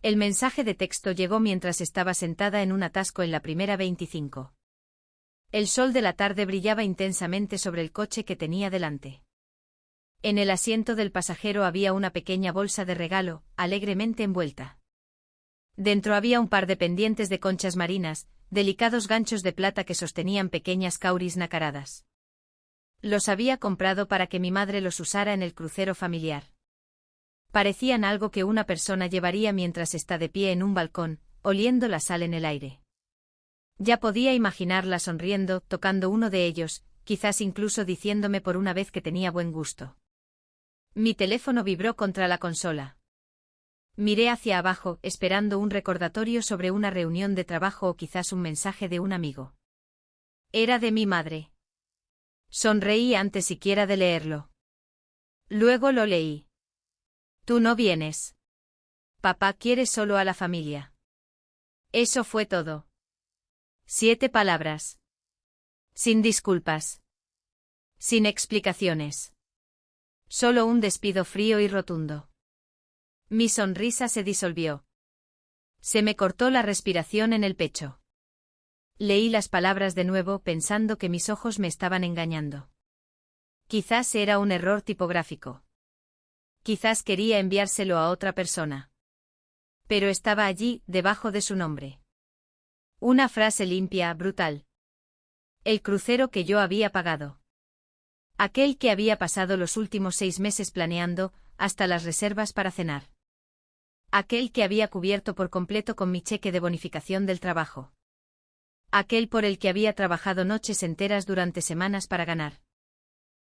El mensaje de texto llegó mientras estaba sentada en un atasco en la primera 25. El sol de la tarde brillaba intensamente sobre el coche que tenía delante. En el asiento del pasajero había una pequeña bolsa de regalo, alegremente envuelta. Dentro había un par de pendientes de conchas marinas, delicados ganchos de plata que sostenían pequeñas cauris nacaradas. Los había comprado para que mi madre los usara en el crucero familiar. Parecían algo que una persona llevaría mientras está de pie en un balcón, oliendo la sal en el aire. Ya podía imaginarla sonriendo, tocando uno de ellos, quizás incluso diciéndome por una vez que tenía buen gusto. Mi teléfono vibró contra la consola. Miré hacia abajo, esperando un recordatorio sobre una reunión de trabajo o quizás un mensaje de un amigo. Era de mi madre. Sonreí antes siquiera de leerlo. Luego lo leí. Tú no vienes. Papá quiere solo a la familia. Eso fue todo. 7 palabras. Sin disculpas. Sin explicaciones. Solo un despido frío y rotundo. Mi sonrisa se disolvió. Se me cortó la respiración en el pecho. Leí las palabras de nuevo pensando que mis ojos me estaban engañando. Quizás era un error tipográfico. Quizás quería enviárselo a otra persona. Pero estaba allí, debajo de su nombre. Una frase limpia, brutal. El crucero que yo había pagado. Aquel que había pasado los últimos 6 meses planeando, hasta las reservas para cenar. Aquel que había cubierto por completo con mi cheque de bonificación del trabajo. Aquel por el que había trabajado noches enteras durante semanas para ganar.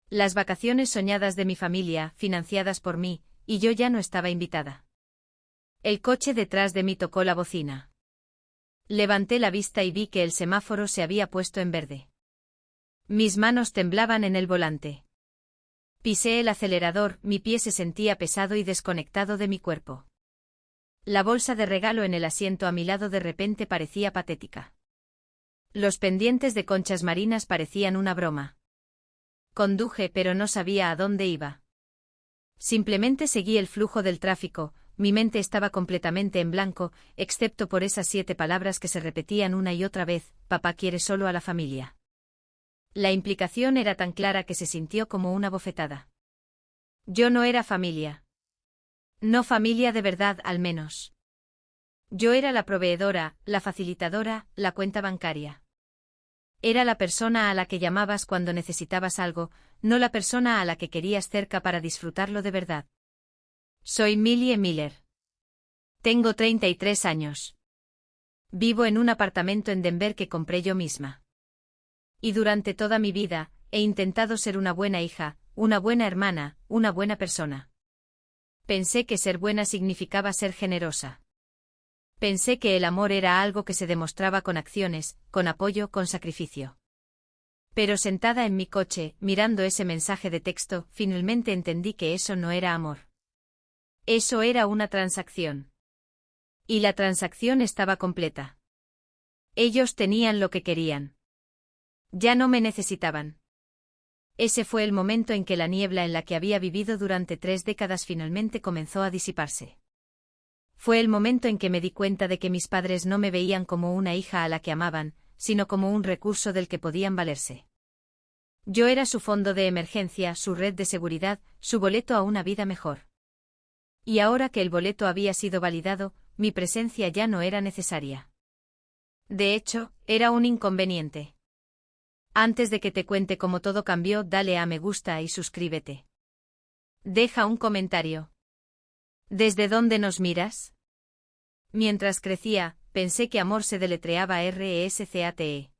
Las vacaciones soñadas de mi familia, financiadas por mí, y yo ya no estaba invitada. El coche detrás de mí tocó la bocina. Levanté la vista y vi que el semáforo se había puesto en verde. Mis manos temblaban en el volante. Pisé el acelerador, mi pie se sentía pesado y desconectado de mi cuerpo. La bolsa de regalo en el asiento a mi lado de repente parecía patética. Los pendientes de conchas marinas parecían una broma. Conduje pero no sabía a dónde iba. Simplemente seguí el flujo del tráfico, mi mente estaba completamente en blanco, excepto por esas 7 palabras que se repetían una y otra vez: papá quiere solo a la familia. La implicación era tan clara que se sintió como una bofetada. Yo no era familia. No familia de verdad, al menos. Yo era la proveedora, la facilitadora, la cuenta bancaria. Era la persona a la que llamabas cuando necesitabas algo, no la persona a la que querías cerca para disfrutarlo de verdad. Soy Millie Miller. Tengo 33 años. Vivo en un apartamento en Denver que compré yo misma. Y durante toda mi vida, he intentado ser una buena hija, una buena hermana, una buena persona. Pensé que ser buena significaba ser generosa. Pensé que el amor era algo que se demostraba con acciones, con apoyo, con sacrificio. Pero sentada en mi coche, mirando ese mensaje de texto, finalmente entendí que eso no era amor. Eso era una transacción. Y la transacción estaba completa. Ellos tenían lo que querían. Ya no me necesitaban. Ese fue el momento en que la niebla en la que había vivido durante 3 décadas finalmente comenzó a disiparse. Fue el momento en que me di cuenta de que mis padres no me veían como una hija a la que amaban, sino como un recurso del que podían valerse. Yo era su fondo de emergencia, su red de seguridad, su boleto a una vida mejor. Y ahora que el boleto había sido validado, mi presencia ya no era necesaria. De hecho, era un inconveniente. Antes de que te cuente cómo todo cambió, dale a me gusta y suscríbete. Deja un comentario. ¿Desde dónde nos miras? Mientras crecía, pensé que amor se deletreaba R-E-S-C-A-T-E.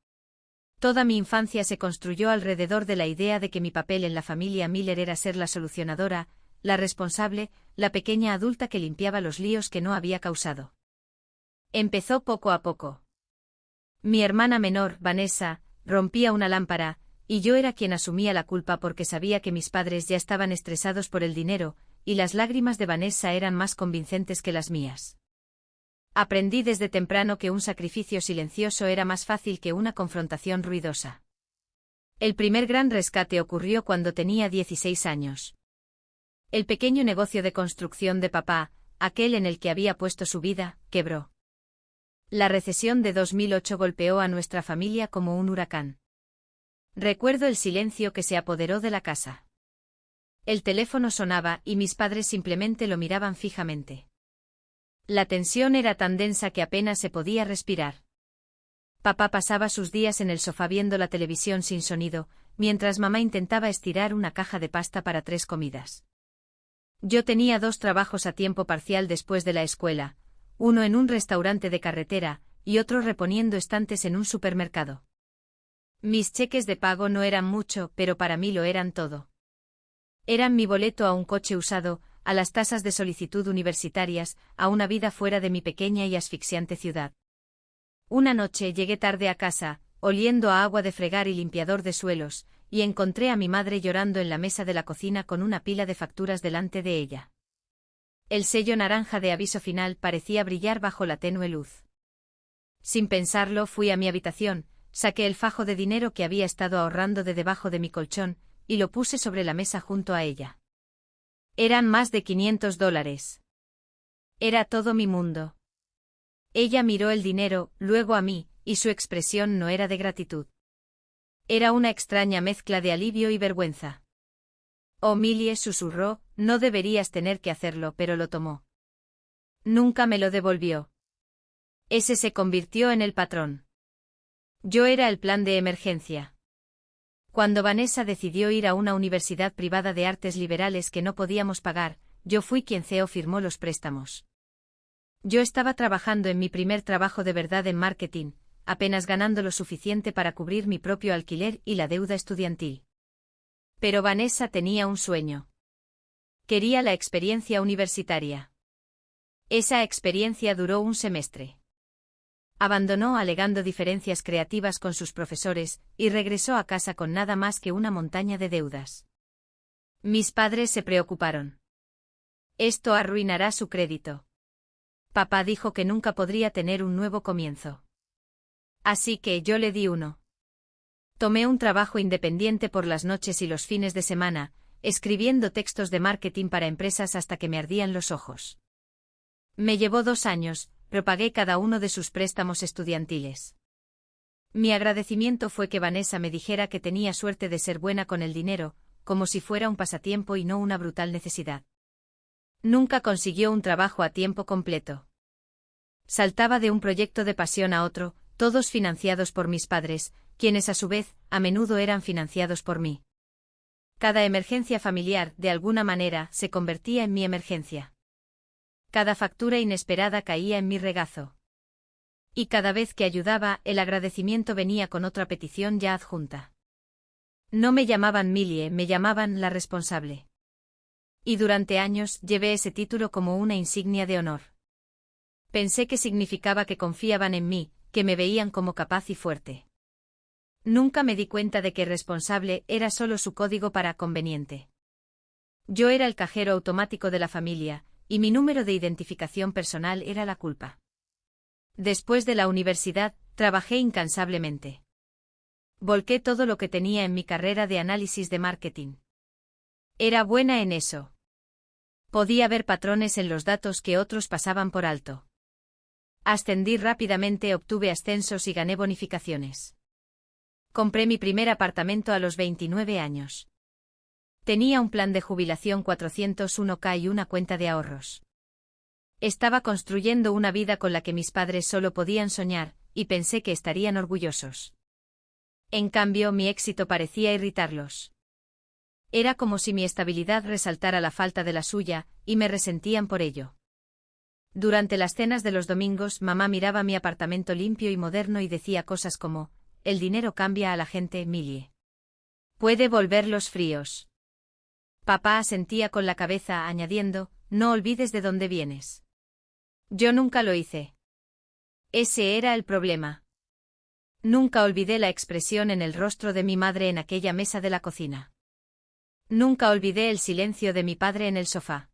Toda mi infancia se construyó alrededor de la idea de que mi papel en la familia Miller era ser la solucionadora, la responsable, la pequeña adulta que limpiaba los líos que no había causado. Empezó poco a poco. Mi hermana menor, Vanessa, rompía una lámpara, y yo era quien asumía la culpa porque sabía que mis padres ya estaban estresados por el dinero, y las lágrimas de Vanessa eran más convincentes que las mías. Aprendí desde temprano que un sacrificio silencioso era más fácil que una confrontación ruidosa. El primer gran rescate ocurrió cuando tenía 16 años. El pequeño negocio de construcción de papá, aquel en el que había puesto su vida, quebró. La recesión de 2008 golpeó a nuestra familia como un huracán. Recuerdo el silencio que se apoderó de la casa. El teléfono sonaba y mis padres simplemente lo miraban fijamente. La tensión era tan densa que apenas se podía respirar. Papá pasaba sus días en el sofá viendo la televisión sin sonido, mientras mamá intentaba estirar una caja de pasta para 3 comidas. Yo tenía 2 trabajos a tiempo parcial después de la escuela, uno en un restaurante de carretera y otro reponiendo estantes en un supermercado. Mis cheques de pago no eran mucho, pero para mí lo eran todo. Eran mi boleto a un coche usado, a las tasas de solicitud universitarias, a una vida fuera de mi pequeña y asfixiante ciudad. Una noche llegué tarde a casa, oliendo a agua de fregar y limpiador de suelos, y encontré a mi madre llorando en la mesa de la cocina con una pila de facturas delante de ella. El sello naranja de aviso final parecía brillar bajo la tenue luz. Sin pensarlo, fui a mi habitación, saqué el fajo de dinero que había estado ahorrando de debajo de mi colchón, y lo puse sobre la mesa junto a ella. Eran más de $500. Era todo mi mundo. Ella miró el dinero, luego a mí, y su expresión no era de gratitud. Era una extraña mezcla de alivio y vergüenza. Oh, Millie, susurró, no deberías tener que hacerlo, pero lo tomó. Nunca me lo devolvió. Ese se convirtió en el patrón. Yo era el plan de emergencia. Cuando Vanessa decidió ir a una universidad privada de artes liberales que no podíamos pagar, yo fui quien firmó los préstamos. Yo estaba trabajando en mi primer trabajo de verdad en marketing, apenas ganando lo suficiente para cubrir mi propio alquiler y la deuda estudiantil. Pero Vanessa tenía un sueño. Quería la experiencia universitaria. Esa experiencia duró un semestre. Abandonó alegando diferencias creativas con sus profesores, y regresó a casa con nada más que una montaña de deudas. Mis padres se preocuparon. Esto arruinará su crédito. Papá dijo que nunca podría tener un nuevo comienzo. Así que yo le di uno. Tomé un trabajo independiente por las noches y los fines de semana, escribiendo textos de marketing para empresas hasta que me ardían los ojos. Me llevó 2 años, pero pagué cada uno de sus préstamos estudiantiles. Mi agradecimiento fue que Vanessa me dijera que tenía suerte de ser buena con el dinero, como si fuera un pasatiempo y no una brutal necesidad. Nunca consiguió un trabajo a tiempo completo. Saltaba de un proyecto de pasión a otro, todos financiados por mis padres, quienes a su vez, a menudo eran financiados por mí. Cada emergencia familiar, de alguna manera, se convertía en mi emergencia. Cada factura inesperada caía en mi regazo. Y cada vez que ayudaba, el agradecimiento venía con otra petición ya adjunta. No me llamaban Millie, me llamaban la responsable. Y durante años llevé ese título como una insignia de honor. Pensé que significaba que confiaban en mí, que me veían como capaz y fuerte. Nunca me di cuenta de que responsable era solo su código para conveniente. Yo era el cajero automático de la familia, y mi número de identificación personal era la culpa. Después de la universidad, trabajé incansablemente. Volqué todo lo que tenía en mi carrera de análisis de marketing. Era buena en eso. Podía ver patrones en los datos que otros pasaban por alto. Ascendí rápidamente, obtuve ascensos y gané bonificaciones. Compré mi primer apartamento a los 29 años. Tenía un plan de jubilación 401k y una cuenta de ahorros. Estaba construyendo una vida con la que mis padres solo podían soñar, y pensé que estarían orgullosos. En cambio, mi éxito parecía irritarlos. Era como si mi estabilidad resaltara la falta de la suya, y me resentían por ello. Durante las cenas de los domingos, mamá miraba mi apartamento limpio y moderno y decía cosas como: el dinero cambia a la gente, Millie. Puede volverlos fríos. Papá asentía con la cabeza, añadiendo: no olvides de dónde vienes. Yo nunca lo hice. Ese era el problema. Nunca olvidé la expresión en el rostro de mi madre en aquella mesa de la cocina. Nunca olvidé el silencio de mi padre en el sofá.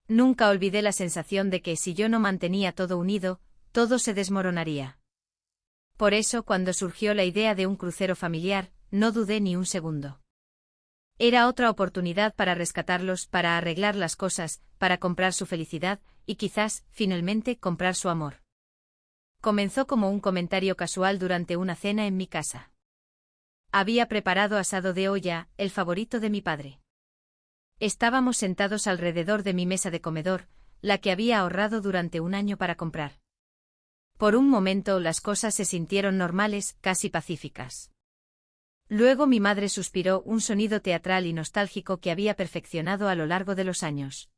Nunca olvidé la sensación de que si yo no mantenía todo unido, todo se desmoronaría. Por eso, cuando surgió la idea de un crucero familiar, no dudé ni un segundo. Era otra oportunidad para rescatarlos, para arreglar las cosas, para comprar su felicidad, y quizás, finalmente, comprar su amor. Comenzó como un comentario casual durante una cena en mi casa. Había preparado asado de olla, el favorito de mi padre. Estábamos sentados alrededor de mi mesa de comedor, la que había ahorrado durante un año para comprar. Por un momento las cosas se sintieron normales, casi pacíficas. Luego mi madre suspiró, un sonido teatral y nostálgico que había perfeccionado a lo largo de los años.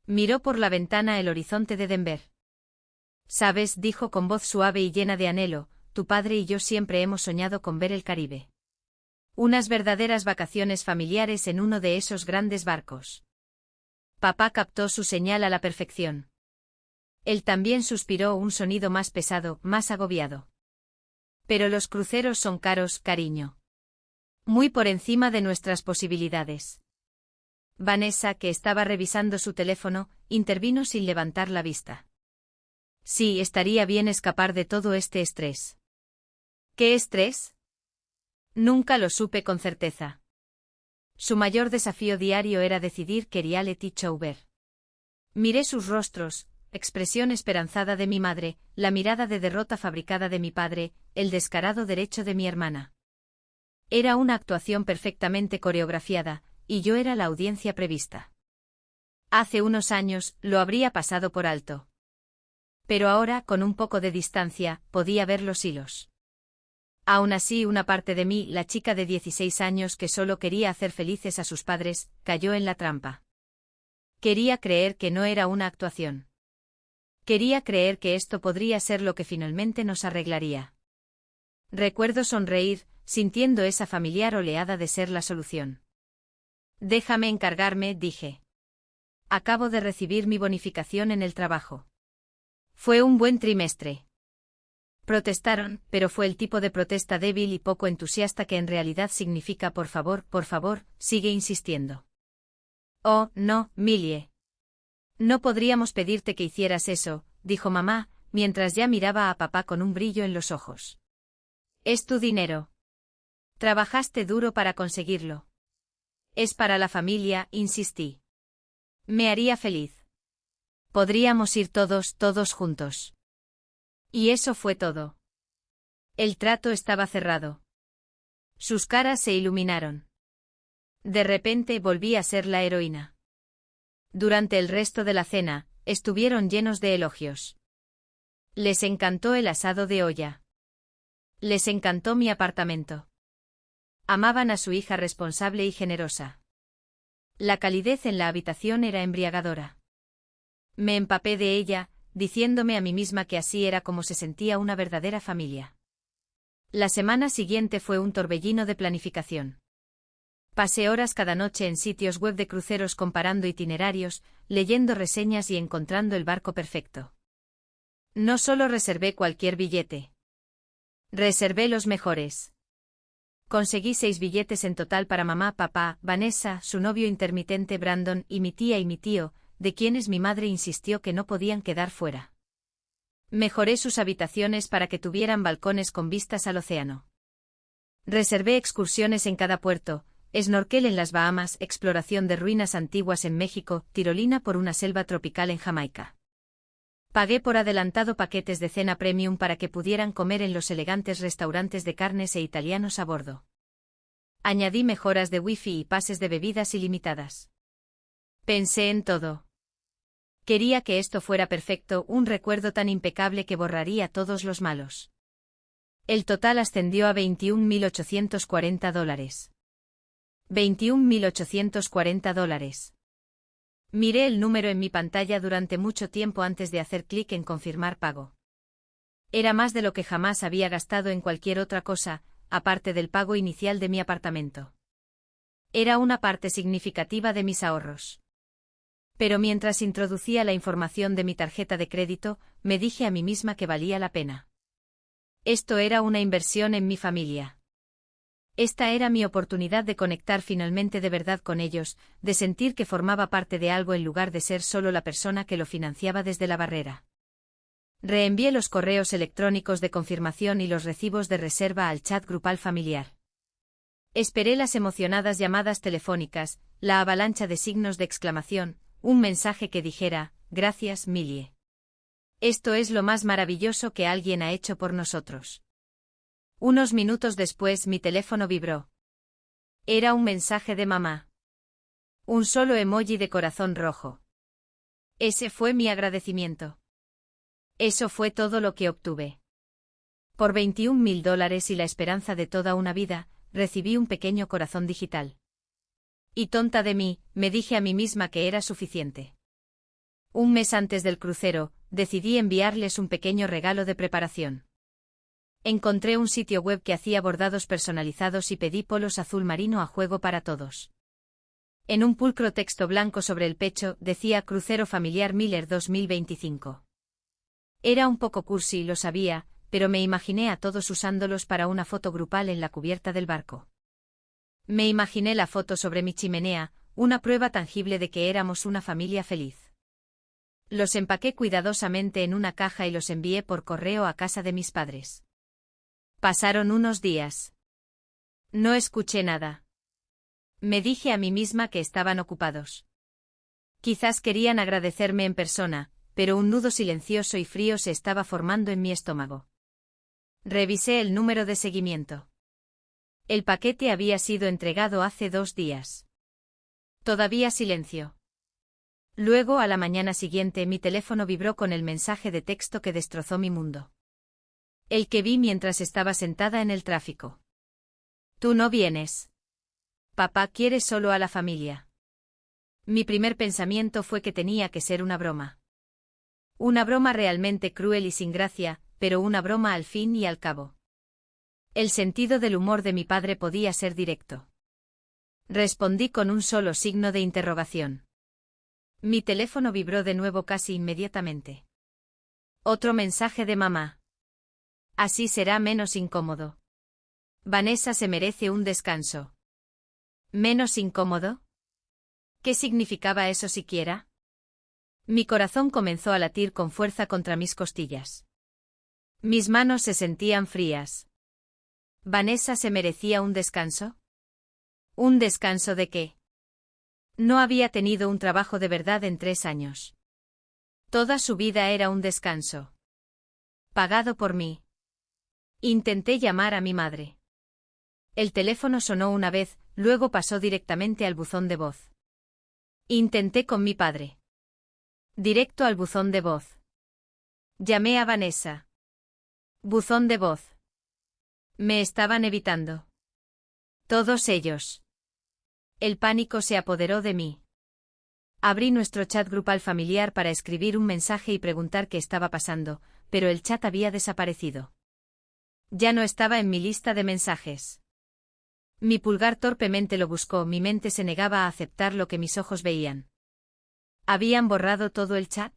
Miró por la ventana el horizonte de Denver. «Sabes», dijo con voz suave y llena de anhelo, «tu padre y yo siempre hemos soñado con ver el Caribe. Unas verdaderas vacaciones familiares en uno de esos grandes barcos». Papá captó su señal a la perfección. Él también suspiró, un sonido más pesado, más agobiado. «Pero los cruceros son caros, cariño. Muy por encima de nuestras posibilidades». Vanessa, que estaba revisando su teléfono, intervino sin levantar la vista. «Sí, estaría bien escapar de todo este estrés». «¿Qué estrés?». Nunca lo supe con certeza. Su mayor desafío diario era decidir qué reality show ver. Miré sus rostros, expresión esperanzada de mi madre, la mirada de derrota fabricada de mi padre, el descarado derecho de mi hermana. Era una actuación perfectamente coreografiada, y yo era la audiencia prevista. Hace unos años, lo habría pasado por alto. Pero ahora, con un poco de distancia, podía ver los hilos. Aún así, una parte de mí, la chica de 16 años que solo quería hacer felices a sus padres, cayó en la trampa. Quería creer que no era una actuación. Quería creer que esto podría ser lo que finalmente nos arreglaría. Recuerdo sonreír, sintiendo esa familiar oleada de ser la solución. «Déjame encargarme», dije. «Acabo de recibir mi bonificación en el trabajo. Fue un buen trimestre». Protestaron, pero fue el tipo de protesta débil y poco entusiasta que en realidad significa por favor, sigue insistiendo. «Oh, no, Millie. No podríamos pedirte que hicieras eso», dijo mamá, mientras ya miraba a papá con un brillo en los ojos. «Es tu dinero. Trabajaste duro para conseguirlo. Es para la familia», insistí. «Me haría feliz. Podríamos ir todos juntos». Y eso fue todo. El trato estaba cerrado. Sus caras se iluminaron. De repente volví a ser la heroína. Durante el resto de la cena, estuvieron llenos de elogios. Les encantó el asado de olla. Les encantó mi apartamento. Amaban a su hija responsable y generosa. La calidez en la habitación era embriagadora. Me empapé de ella, diciéndome a mí misma que así era como se sentía una verdadera familia. La semana siguiente fue un torbellino de planificación. Pasé horas cada noche en sitios web de cruceros comparando itinerarios, leyendo reseñas y encontrando el barco perfecto. No solo reservé cualquier billete. Reservé los mejores. Conseguí 6 billetes en total para mamá, papá, Vanessa, su novio intermitente Brandon y mi tía y mi tío, de quienes mi madre insistió que no podían quedar fuera. Mejoré sus habitaciones para que tuvieran balcones con vistas al océano. Reservé excursiones en cada puerto, snorkel en las Bahamas, exploración de ruinas antiguas en México, tirolina por una selva tropical en Jamaica. Pagué por adelantado paquetes de cena premium para que pudieran comer en los elegantes restaurantes de carnes e italianos a bordo. Añadí mejoras de wifi y pases de bebidas ilimitadas. Pensé en todo. Quería que esto fuera perfecto, un recuerdo tan impecable que borraría todos los malos. El total ascendió a $21.840. $21.840. Miré el número en mi pantalla durante mucho tiempo antes de hacer clic en confirmar pago. Era más de lo que jamás había gastado en cualquier otra cosa, aparte del pago inicial de mi apartamento. Era una parte significativa de mis ahorros. Pero mientras introducía la información de mi tarjeta de crédito, me dije a mí misma que valía la pena. Esto era una inversión en mi familia. Esta era mi oportunidad de conectar finalmente de verdad con ellos, de sentir que formaba parte de algo en lugar de ser solo la persona que lo financiaba desde la barrera. Reenvié los correos electrónicos de confirmación y los recibos de reserva al chat grupal familiar. Esperé las emocionadas llamadas telefónicas, la avalancha de signos de exclamación, un mensaje que dijera, gracias, Millie. Esto es lo más maravilloso que alguien ha hecho por nosotros. Unos minutos después mi teléfono vibró. Era un mensaje de mamá. Un solo emoji de corazón rojo. Ese fue mi agradecimiento. Eso fue todo lo que obtuve. Por $21.000 y la esperanza de toda una vida, recibí un pequeño corazón digital. Y tonta de mí, me dije a mí misma que era suficiente. Un mes antes del crucero, decidí enviarles un pequeño regalo de preparación. Encontré un sitio web que hacía bordados personalizados y pedí polos azul marino a juego para todos. En un pulcro texto blanco sobre el pecho decía Crucero Familiar Miller 2025. Era un poco cursi, lo sabía, pero me imaginé a todos usándolos para una foto grupal en la cubierta del barco. Me imaginé la foto sobre mi chimenea, una prueba tangible de que éramos una familia feliz. Los empaqué cuidadosamente en una caja y los envié por correo a casa de mis padres. Pasaron unos días. No escuché nada. Me dije a mí misma que estaban ocupados. Quizás querían agradecerme en persona, pero un nudo silencioso y frío se estaba formando en mi estómago. Revisé el número de seguimiento. El paquete había sido entregado hace 2 días. Todavía silencio. Luego, a la mañana siguiente, mi teléfono vibró con el mensaje de texto que destrozó mi mundo. El que vi mientras estaba sentada en el tráfico. Tú no vienes. Papá quiere solo a la familia. Mi primer pensamiento fue que tenía que ser una broma. Una broma realmente cruel y sin gracia, pero una broma al fin y al cabo. El sentido del humor de mi padre podía ser directo. Respondí con un solo signo de interrogación. Mi teléfono vibró de nuevo casi inmediatamente. Otro mensaje de mamá. Así será menos incómodo. Vanessa se merece un descanso. ¿Menos incómodo? ¿Qué significaba eso siquiera? Mi corazón comenzó a latir con fuerza contra mis costillas. Mis manos se sentían frías. ¿Vanessa se merecía un descanso? ¿Un descanso de qué? No había tenido un trabajo de verdad en 3 años. Toda su vida era un descanso. Pagado por mí. Intenté llamar a mi madre. El teléfono sonó una vez, luego pasó directamente al buzón de voz. Intenté con mi padre. Directo al buzón de voz. Llamé a Vanessa. Buzón de voz. Me estaban evitando. Todos ellos. El pánico se apoderó de mí. Abrí nuestro chat grupal familiar para escribir un mensaje y preguntar qué estaba pasando, pero el chat había desaparecido. Ya no estaba en mi lista de mensajes. Mi pulgar torpemente lo buscó, mi mente se negaba a aceptar lo que mis ojos veían. ¿Habían borrado todo el chat?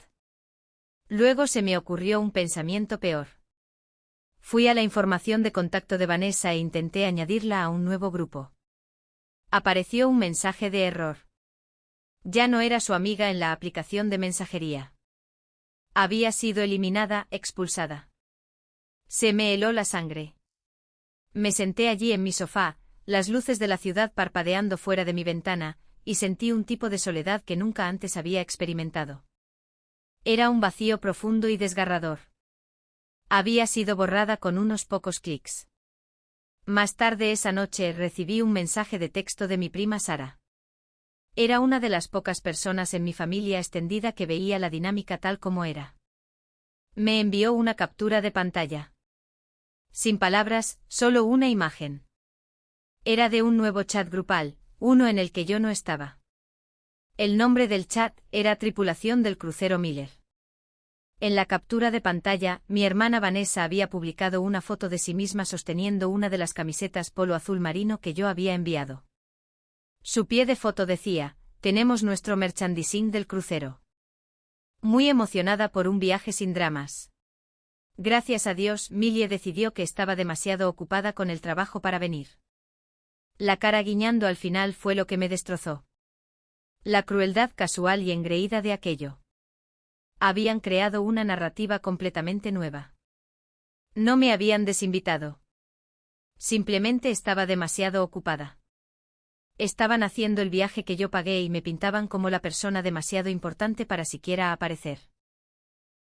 Luego se me ocurrió un pensamiento peor. Fui a la información de contacto de Vanessa e intenté añadirla a un nuevo grupo. Apareció un mensaje de error. Ya no era su amiga en la aplicación de mensajería. Había sido eliminada, expulsada. Se me heló la sangre. Me senté allí en mi sofá, las luces de la ciudad parpadeando fuera de mi ventana, y sentí un tipo de soledad que nunca antes había experimentado. Era un vacío profundo y desgarrador. Había sido borrada con unos pocos clics. Más tarde esa noche recibí un mensaje de texto de mi prima Sara. Era una de las pocas personas en mi familia extendida que veía la dinámica tal como era. Me envió una captura de pantalla. Sin palabras, solo una imagen. Era de un nuevo chat grupal, uno en el que yo no estaba. El nombre del chat era Tripulación del Crucero Miller. En la captura de pantalla, mi hermana Vanessa había publicado una foto de sí misma sosteniendo una de las camisetas polo azul marino que yo había enviado. Su pie de foto decía, tenemos nuestro merchandising del crucero. Muy emocionada por un viaje sin dramas. Gracias a Dios, Millie decidió que estaba demasiado ocupada con el trabajo para venir. La cara guiñando al final fue lo que me destrozó. La crueldad casual y engreída de aquello. Habían creado una narrativa completamente nueva. No me habían desinvitado. Simplemente estaba demasiado ocupada. Estaban haciendo el viaje que yo pagué y me pintaban como la persona demasiado importante para siquiera aparecer.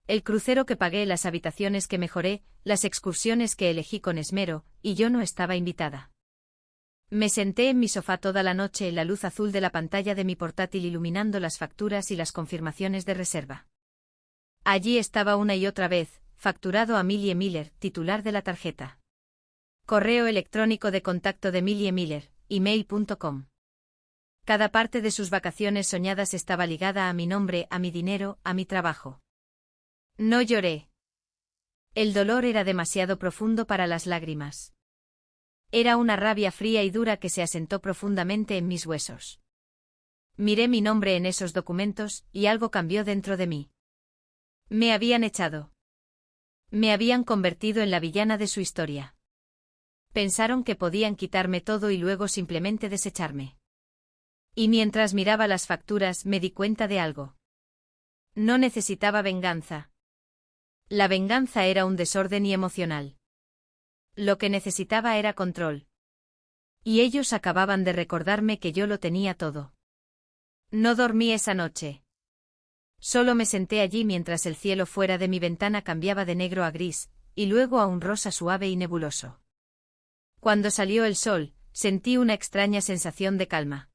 El crucero que pagué, las habitaciones que mejoré, las excursiones que elegí con esmero, y yo no estaba invitada. Me senté en mi sofá toda la noche, la luz azul de la pantalla de mi portátil iluminando las facturas y las confirmaciones de reserva. Allí estaba una y otra vez, facturado a Millie Miller, titular de la tarjeta. Correo electrónico de contacto de Millie Miller, email.com. Cada parte de sus vacaciones soñadas estaba ligada a mi nombre, a mi dinero, a mi trabajo. No lloré. El dolor era demasiado profundo para las lágrimas. Era una rabia fría y dura que se asentó profundamente en mis huesos. Miré mi nombre en esos documentos, y algo cambió dentro de mí. Me habían echado. Me habían convertido en la villana de su historia. Pensaron que podían quitarme todo y luego simplemente desecharme. Y mientras miraba las facturas me di cuenta de algo. No necesitaba venganza. La venganza era un desorden y emocional. Lo que necesitaba era control. Y ellos acababan de recordarme que yo lo tenía todo. No dormí esa noche. Solo me senté allí mientras el cielo fuera de mi ventana cambiaba de negro a gris, y luego a un rosa suave y nebuloso. Cuando salió el sol, sentí una extraña sensación de calma.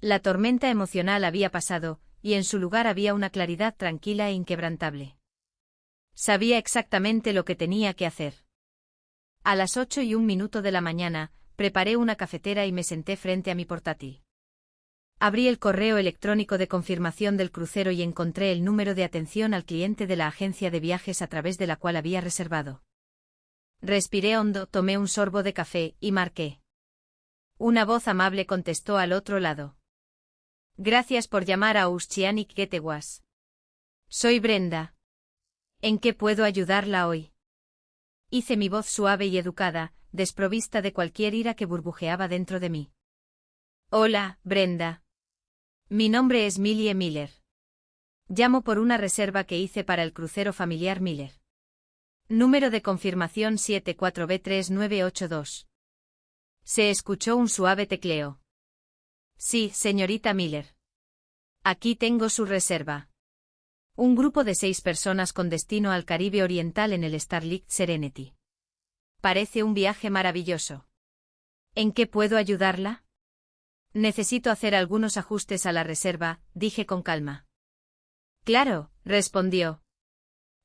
La tormenta emocional había pasado, y en su lugar había una claridad tranquila e inquebrantable. Sabía exactamente lo que tenía que hacer. A las 8:01 de la mañana, preparé una cafetera y me senté frente a mi portátil. Abrí el correo electrónico de confirmación del crucero y encontré el número de atención al cliente de la agencia de viajes a través de la cual había reservado. Respiré hondo, tomé un sorbo de café, y marqué. Una voz amable contestó al otro lado. Gracias por llamar a Oceanic Getaways. Soy Brenda. ¿En qué puedo ayudarla hoy? Hice mi voz suave y educada, desprovista de cualquier ira que burbujeaba dentro de mí. Hola, Brenda. Mi nombre es Millie Miller. Llamo por una reserva que hice para el crucero familiar Miller. Número de confirmación 74B3982. Se escuchó un suave tecleo. Sí, señorita Miller. Aquí tengo su reserva. Un grupo de 6 personas con destino al Caribe Oriental en el Starlight Serenity. Parece un viaje maravilloso. ¿En qué puedo ayudarla? Necesito hacer algunos ajustes a la reserva, dije con calma. Claro, respondió.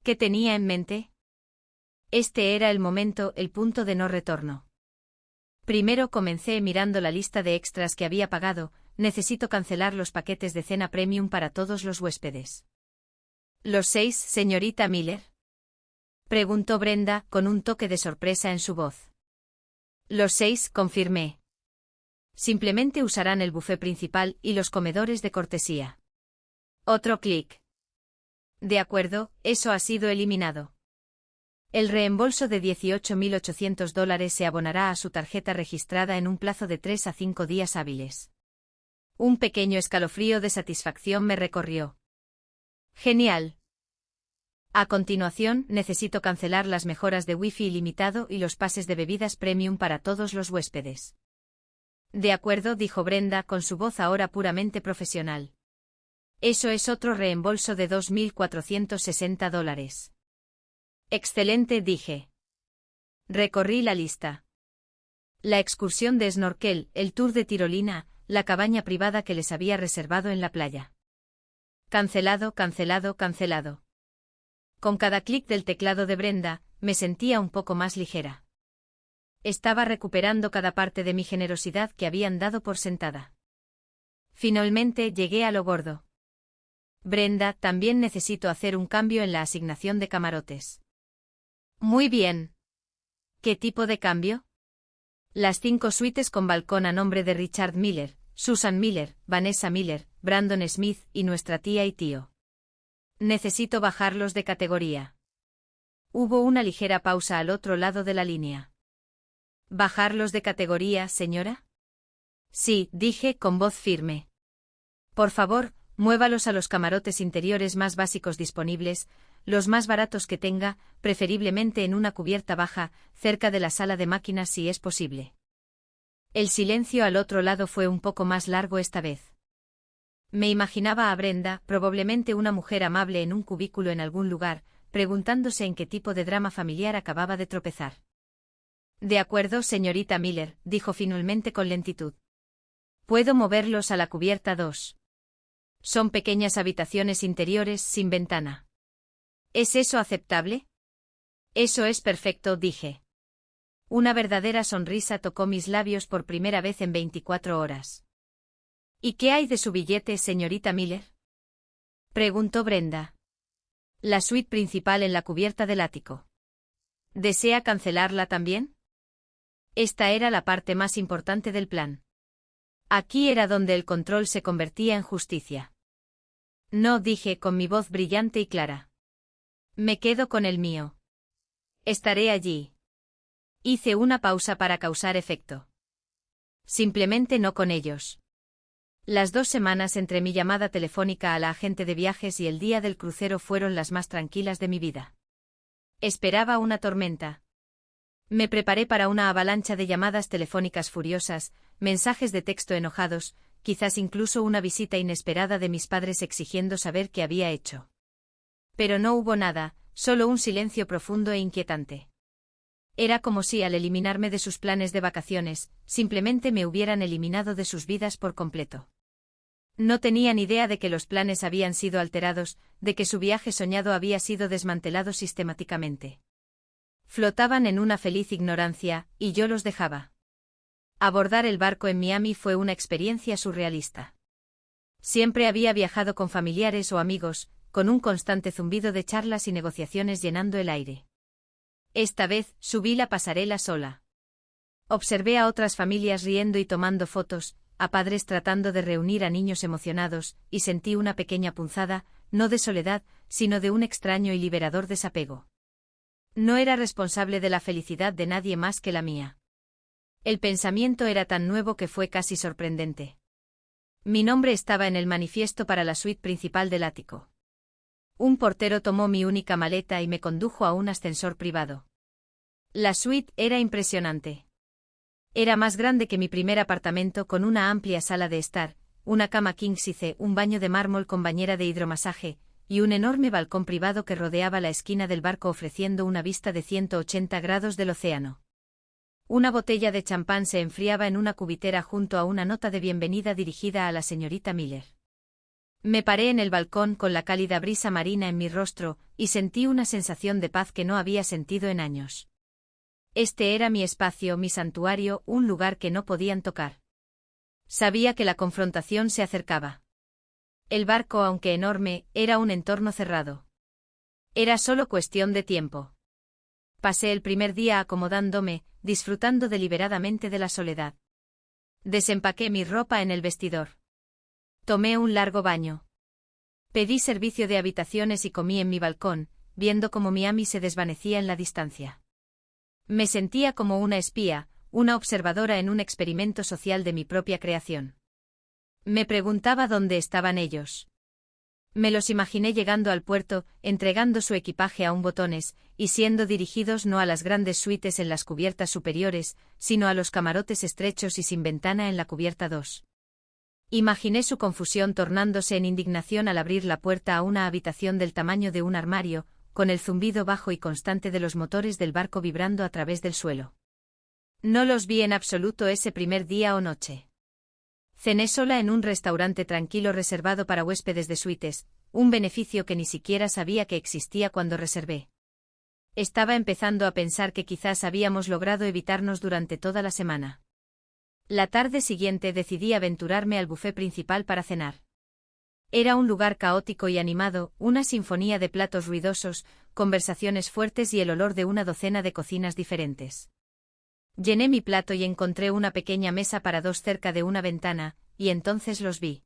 ¿Qué tenía en mente? Este era el momento, el punto de no retorno. Primero comencé mirando la lista de extras que había pagado. Necesito cancelar los paquetes de cena premium para todos los huéspedes. ¿Los 6, señorita Miller? Preguntó Brenda, con un toque de sorpresa en su voz. Los 6, confirmé. Simplemente usarán el buffet principal y los comedores de cortesía. Otro clic. De acuerdo, eso ha sido eliminado. El reembolso de $18.800 se abonará a su tarjeta registrada en un plazo de 3 a 5 días hábiles. Un pequeño escalofrío de satisfacción me recorrió. Genial. A continuación, necesito cancelar las mejoras de Wi-Fi ilimitado y los pases de bebidas premium para todos los huéspedes. De acuerdo, dijo Brenda con su voz ahora puramente profesional. Eso es otro reembolso de $2.460. Excelente, dije. Recorrí la lista. La excursión de snorkel, el tour de tirolina, la cabaña privada que les había reservado en la playa. Cancelado, cancelado, cancelado. Con cada clic del teclado de Brenda, me sentía un poco más ligera. Estaba recuperando cada parte de mi generosidad que habían dado por sentada. Finalmente llegué a lo gordo. Brenda, también necesito hacer un cambio en la asignación de camarotes. Muy bien. ¿Qué tipo de cambio? Las 5 suites con balcón a nombre de Richard Miller, Susan Miller, Vanessa Miller, Brandon Smith y nuestra tía y tío. Necesito bajarlos de categoría. Hubo una ligera pausa al otro lado de la línea. ¿Bajarlos de categoría, señora? Sí, dije con voz firme. Por favor, muévalos a los camarotes interiores más básicos disponibles. los más baratos que tenga, preferiblemente en una cubierta baja, cerca de la sala de máquinas si es posible. El silencio al otro lado fue un poco más largo esta vez. Me imaginaba a Brenda, probablemente una mujer amable en un cubículo en algún lugar, preguntándose en qué tipo de drama familiar acababa de tropezar. De acuerdo, señorita Miller, dijo finalmente con lentitud. Puedo moverlos a la cubierta 2. Son pequeñas habitaciones interiores sin ventana. ¿Es eso aceptable? Eso es perfecto, dije. Una verdadera sonrisa tocó mis labios por primera vez en 24 horas. ¿Y qué hay de su billete, señorita Miller? Preguntó Brenda. La suite principal en la cubierta del ático. ¿Desea cancelarla también? Esta era la parte más importante del plan. Aquí era donde el control se convertía en justicia. No, dije con mi voz brillante y clara. Me quedo con el mío. Estaré allí. Hice una pausa para causar efecto. Simplemente no con ellos. Las 2 semanas entre mi llamada telefónica a la agente de viajes y el día del crucero fueron las más tranquilas de mi vida. Esperaba una tormenta. Me preparé para una avalancha de llamadas telefónicas furiosas, mensajes de texto enojados, quizás incluso una visita inesperada de mis padres exigiendo saber qué había hecho. Pero no hubo nada, solo un silencio profundo e inquietante. Era como si al eliminarme de sus planes de vacaciones, simplemente me hubieran eliminado de sus vidas por completo. No tenían idea de que los planes habían sido alterados, de que su viaje soñado había sido desmantelado sistemáticamente. Flotaban en una feliz ignorancia, y yo los dejaba. Abordar el barco en Miami fue una experiencia surrealista. Siempre había viajado con familiares o amigos, con un constante zumbido de charlas y negociaciones llenando el aire. Esta vez, subí la pasarela sola. Observé a otras familias riendo y tomando fotos, a padres tratando de reunir a niños emocionados, y sentí una pequeña punzada, no de soledad, sino de un extraño y liberador desapego. No era responsable de la felicidad de nadie más que la mía. El pensamiento era tan nuevo que fue casi sorprendente. Mi nombre estaba en el manifiesto para la suite principal del ático. Un portero tomó mi única maleta y me condujo a un ascensor privado. La suite era impresionante. Era más grande que mi primer apartamento con una amplia sala de estar, una cama king size, un baño de mármol con bañera de hidromasaje, y un enorme balcón privado que rodeaba la esquina del barco ofreciendo una vista de 180 grados del océano. Una botella de champán se enfriaba en una cubitera junto a una nota de bienvenida dirigida a la señorita Miller. Me paré en el balcón con la cálida brisa marina en mi rostro, y sentí una sensación de paz que no había sentido en años. Este era mi espacio, mi santuario, un lugar que no podían tocar. Sabía que la confrontación se acercaba. El barco, aunque enorme, era un entorno cerrado. Era solo cuestión de tiempo. Pasé el primer día acomodándome, disfrutando deliberadamente de la soledad. Desempaqué mi ropa en el vestidor. Tomé un largo baño. Pedí servicio de habitaciones y comí en mi balcón, viendo cómo Miami se desvanecía en la distancia. Me sentía como una espía, una observadora en un experimento social de mi propia creación. Me preguntaba dónde estaban ellos. Me los imaginé llegando al puerto, entregando su equipaje a un botones, y siendo dirigidos no a las grandes suites en las cubiertas superiores, sino a los camarotes estrechos y sin ventana en la cubierta 2. Imaginé su confusión tornándose en indignación al abrir la puerta a una habitación del tamaño de un armario, con el zumbido bajo y constante de los motores del barco vibrando a través del suelo. No los vi en absoluto ese primer día o noche. Cené sola en un restaurante tranquilo reservado para huéspedes de suites, un beneficio que ni siquiera sabía que existía cuando reservé. Estaba empezando a pensar que quizás habíamos logrado evitarnos durante toda la semana. La tarde siguiente decidí aventurarme al buffet principal para cenar. Era un lugar caótico y animado, una sinfonía de platos ruidosos, conversaciones fuertes y el olor de una docena de cocinas diferentes. Llené mi plato y encontré una pequeña mesa para dos cerca de una ventana, y entonces los vi.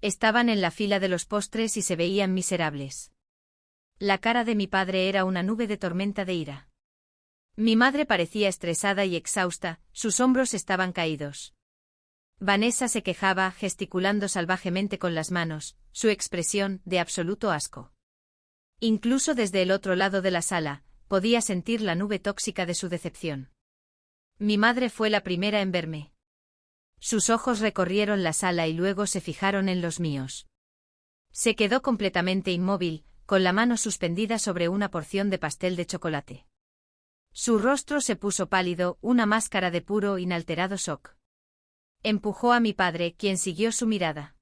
Estaban en la fila de los postres y se veían miserables. La cara de mi padre era una nube de tormenta de ira. Mi madre parecía estresada y exhausta, sus hombros estaban caídos. Vanessa se quejaba, gesticulando salvajemente con las manos, su expresión, de absoluto asco. Incluso desde el otro lado de la sala, podía sentir la nube tóxica de su decepción. Mi madre fue la primera en verme. Sus ojos recorrieron la sala y luego se fijaron en los míos. Se quedó completamente inmóvil, con la mano suspendida sobre una porción de pastel de chocolate. Su rostro se puso pálido, una máscara de puro, inalterado shock. Empujó a mi padre, quien siguió su mirada.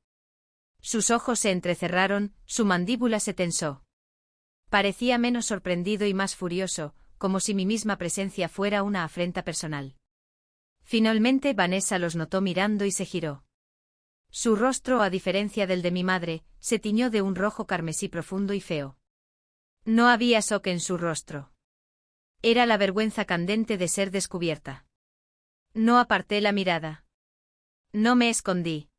Sus ojos se entrecerraron, su mandíbula se tensó. Parecía menos sorprendido y más furioso, como si mi misma presencia fuera una afrenta personal. Finalmente Vanessa los notó mirando y se giró. Su rostro, a diferencia del de mi madre, se tiñó de un rojo carmesí profundo y feo. No había shock en su rostro. Era la vergüenza candente de ser descubierta. No aparté la mirada. No me escondí.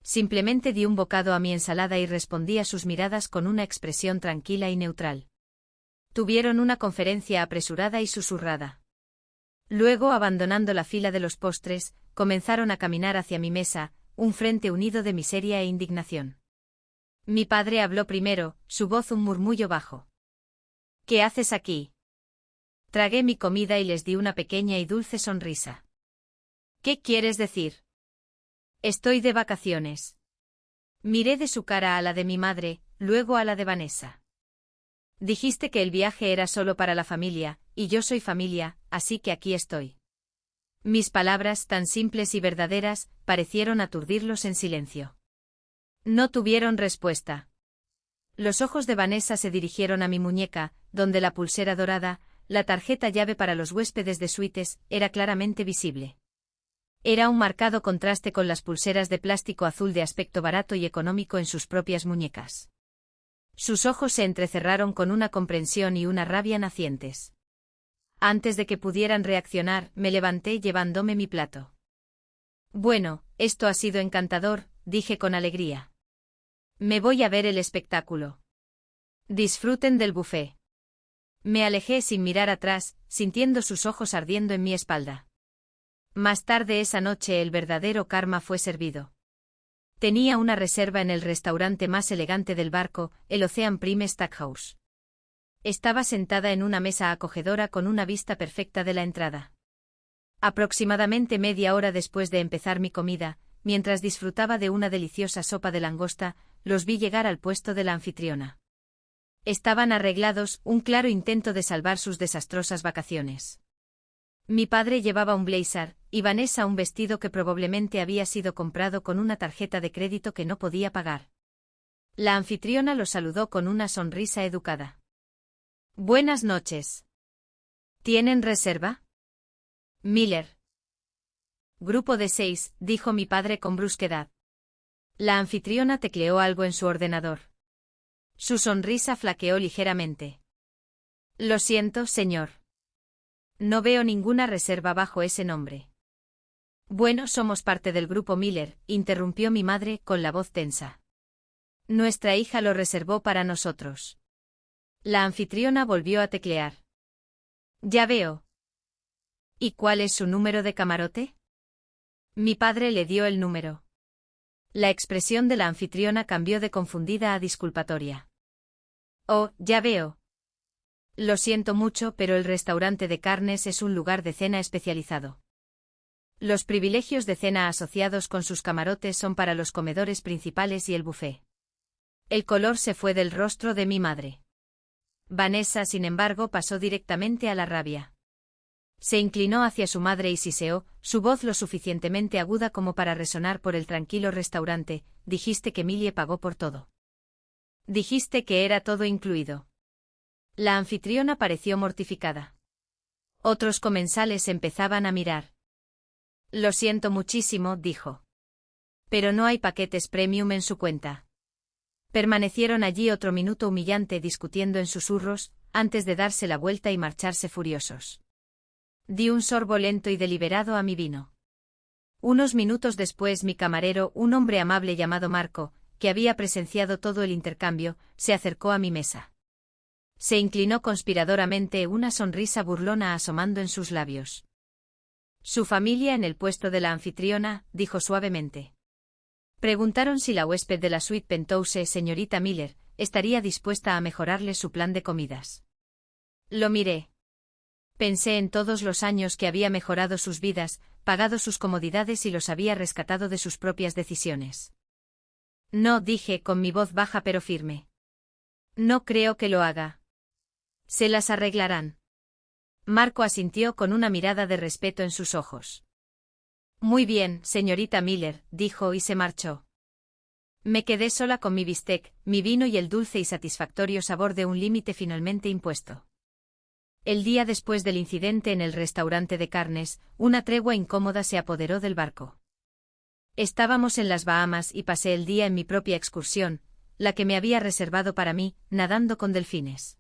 Simplemente di un bocado a mi ensalada y respondí a sus miradas con una expresión tranquila y neutral. Tuvieron una conferencia apresurada y susurrada. Luego, abandonando la fila de los postres, comenzaron a caminar hacia mi mesa, un frente unido de miseria e indignación. Mi padre habló primero, su voz un murmullo bajo. ¿Qué haces aquí? Tragué mi comida y les di una pequeña y dulce sonrisa. ¿Qué quieres decir? Estoy de vacaciones. Miré de su cara a la de mi madre, luego a la de Vanessa. Dijiste que el viaje era solo para la familia, y yo soy familia, así que aquí estoy. Mis palabras, tan simples y verdaderas, parecieron aturdirlos en silencio. No tuvieron respuesta. Los ojos de Vanessa se dirigieron a mi muñeca, donde la pulsera dorada, la tarjeta llave para los huéspedes de suites, era claramente visible. Era un marcado contraste con las pulseras de plástico azul de aspecto barato y económico en sus propias muñecas. Sus ojos se entrecerraron con una comprensión y una rabia nacientes. Antes de que pudieran reaccionar, me levanté llevándome mi plato. Bueno, esto ha sido encantador, dije con alegría. Me voy a ver el espectáculo. Disfruten del buffet. Me alejé sin mirar atrás, sintiendo sus ojos ardiendo en mi espalda. Más tarde esa noche el verdadero karma fue servido. Tenía una reserva en el restaurante más elegante del barco, el Ocean Prime Stackhouse. Estaba sentada en una mesa acogedora con una vista perfecta de la entrada. Aproximadamente media hora después de empezar mi comida, mientras disfrutaba de una deliciosa sopa de langosta, los vi llegar al puesto de la anfitriona. Estaban arreglados, un claro intento de salvar sus desastrosas vacaciones. Mi padre llevaba un blazer, y Vanessa un vestido que probablemente había sido comprado con una tarjeta de crédito que no podía pagar. La anfitriona los saludó con una sonrisa educada. Buenas noches. ¿Tienen reserva? Miller. Grupo de 6, dijo mi padre con brusquedad. La anfitriona tecleó algo en su ordenador. Su sonrisa flaqueó ligeramente. Lo siento, señor. No veo ninguna reserva bajo ese nombre. Bueno, somos parte del grupo Miller, interrumpió mi madre con la voz tensa. Nuestra hija lo reservó para nosotros. La anfitriona volvió a teclear. Ya veo. ¿Y cuál es su número de camarote? Mi padre le dio el número. La expresión de la anfitriona cambió de confundida a disculpatoria. Oh, ya veo. Lo siento mucho, pero el restaurante de carnes es un lugar de cena especializado. Los privilegios de cena asociados con sus camarotes son para los comedores principales y el buffet. El color se fue del rostro de mi madre. Vanessa, sin embargo, pasó directamente a la rabia. Se inclinó hacia su madre y siseó, su voz lo suficientemente aguda como para resonar por el tranquilo restaurante. Dijiste que Millie pagó por todo. Dijiste que era todo incluido. La anfitriona pareció mortificada. Otros comensales empezaban a mirar. Lo siento muchísimo, dijo. Pero no hay paquetes premium en su cuenta. Permanecieron allí otro minuto humillante discutiendo en susurros, antes de darse la vuelta y marcharse furiosos. Di un sorbo lento y deliberado a mi vino. Unos minutos después mi camarero, un hombre amable llamado Marco, que había presenciado todo el intercambio, se acercó a mi mesa. Se inclinó conspiradoramente, una sonrisa burlona asomando en sus labios. Su familia en el puesto de la anfitriona, dijo suavemente. Preguntaron si la huésped de la suite Penthouse, señorita Miller, estaría dispuesta a mejorarle su plan de comidas. Lo miré. Pensé en todos los años que había mejorado sus vidas, pagado sus comodidades y los había rescatado de sus propias decisiones. No, dije con mi voz baja pero firme. No creo que lo haga. Se las arreglarán. Marco asintió con una mirada de respeto en sus ojos. Muy bien, señorita Miller, dijo y se marchó. Me quedé sola con mi bistec, mi vino y el dulce y satisfactorio sabor de un límite finalmente impuesto. El día después del incidente en el restaurante de carnes, una tregua incómoda se apoderó del barco. Estábamos en las Bahamas y pasé el día en mi propia excursión, la que me había reservado para mí, nadando con delfines.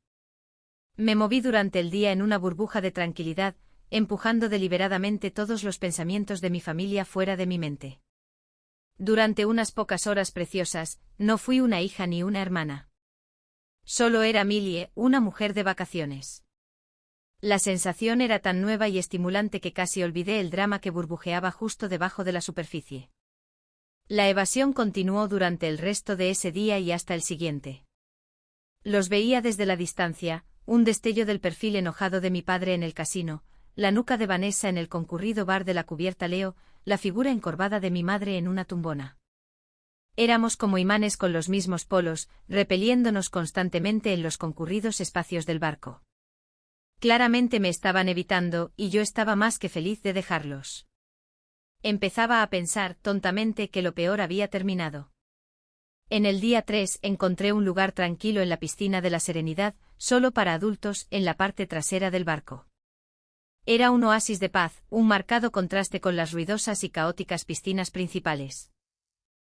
Me moví durante el día en una burbuja de tranquilidad, empujando deliberadamente todos los pensamientos de mi familia fuera de mi mente. Durante unas pocas horas preciosas, no fui una hija ni una hermana. Solo era Millie, una mujer de vacaciones. La sensación era tan nueva y estimulante que casi olvidé el drama que burbujeaba justo debajo de la superficie. La evasión continuó durante el resto de ese día y hasta el siguiente. Los veía desde la distancia, un destello del perfil enojado de mi padre en el casino, la nuca de Vanessa en el concurrido bar de la cubierta Leo, la figura encorvada de mi madre en una tumbona. Éramos como imanes con los mismos polos, repeliéndonos constantemente en los concurridos espacios del barco. Claramente me estaban evitando, y yo estaba más que feliz de dejarlos. Empezaba a pensar, tontamente, que lo peor había terminado. En el día 3 encontré un lugar tranquilo en la piscina de la Serenidad, solo para adultos, en la parte trasera del barco. Era un oasis de paz, un marcado contraste con las ruidosas y caóticas piscinas principales.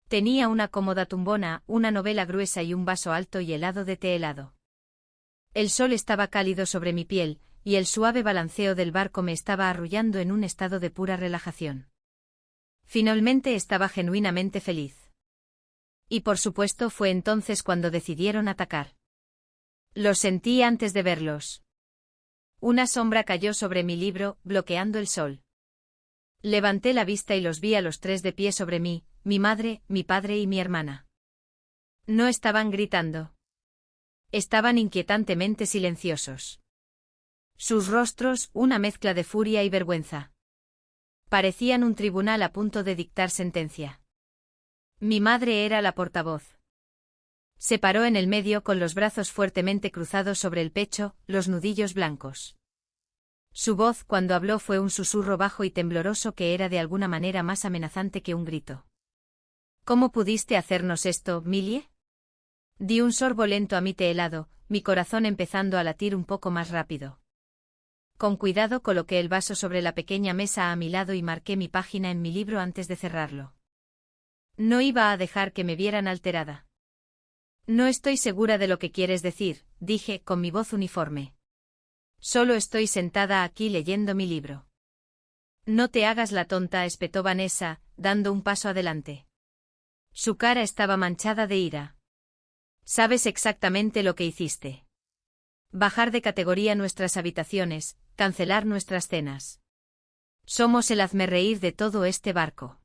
Tenía una cómoda tumbona, una novela gruesa y un vaso alto y helado de té helado. El sol estaba cálido sobre mi piel, y el suave balanceo del barco me estaba arrullando en un estado de pura relajación. Finalmente estaba genuinamente feliz. Y por supuesto fue entonces cuando decidieron atacar. Lo sentí antes de verlos. Una sombra cayó sobre mi libro, bloqueando el sol. Levanté la vista y los vi a los tres de pie sobre mí, mi madre, mi padre y mi hermana. No estaban gritando. Estaban inquietantemente silenciosos. Sus rostros, una mezcla de furia y vergüenza. Parecían un tribunal a punto de dictar sentencia. Mi madre era la portavoz. Se paró en el medio con los brazos fuertemente cruzados sobre el pecho, los nudillos blancos. Su voz cuando habló fue un susurro bajo y tembloroso que era de alguna manera más amenazante que un grito. ¿Cómo pudiste hacernos esto, Millie? Di un sorbo lento a mi té helado, mi corazón empezando a latir un poco más rápido. Con cuidado coloqué el vaso sobre la pequeña mesa a mi lado y marqué mi página en mi libro antes de cerrarlo. No iba a dejar que me vieran alterada. No estoy segura de lo que quieres decir, dije con mi voz uniforme. Solo estoy sentada aquí leyendo mi libro. No te hagas la tonta, espetó Vanessa, dando un paso adelante. Su cara estaba manchada de ira. Sabes exactamente lo que hiciste. Bajar de categoría nuestras habitaciones, cancelar nuestras cenas. Somos el hazmerreír de todo este barco.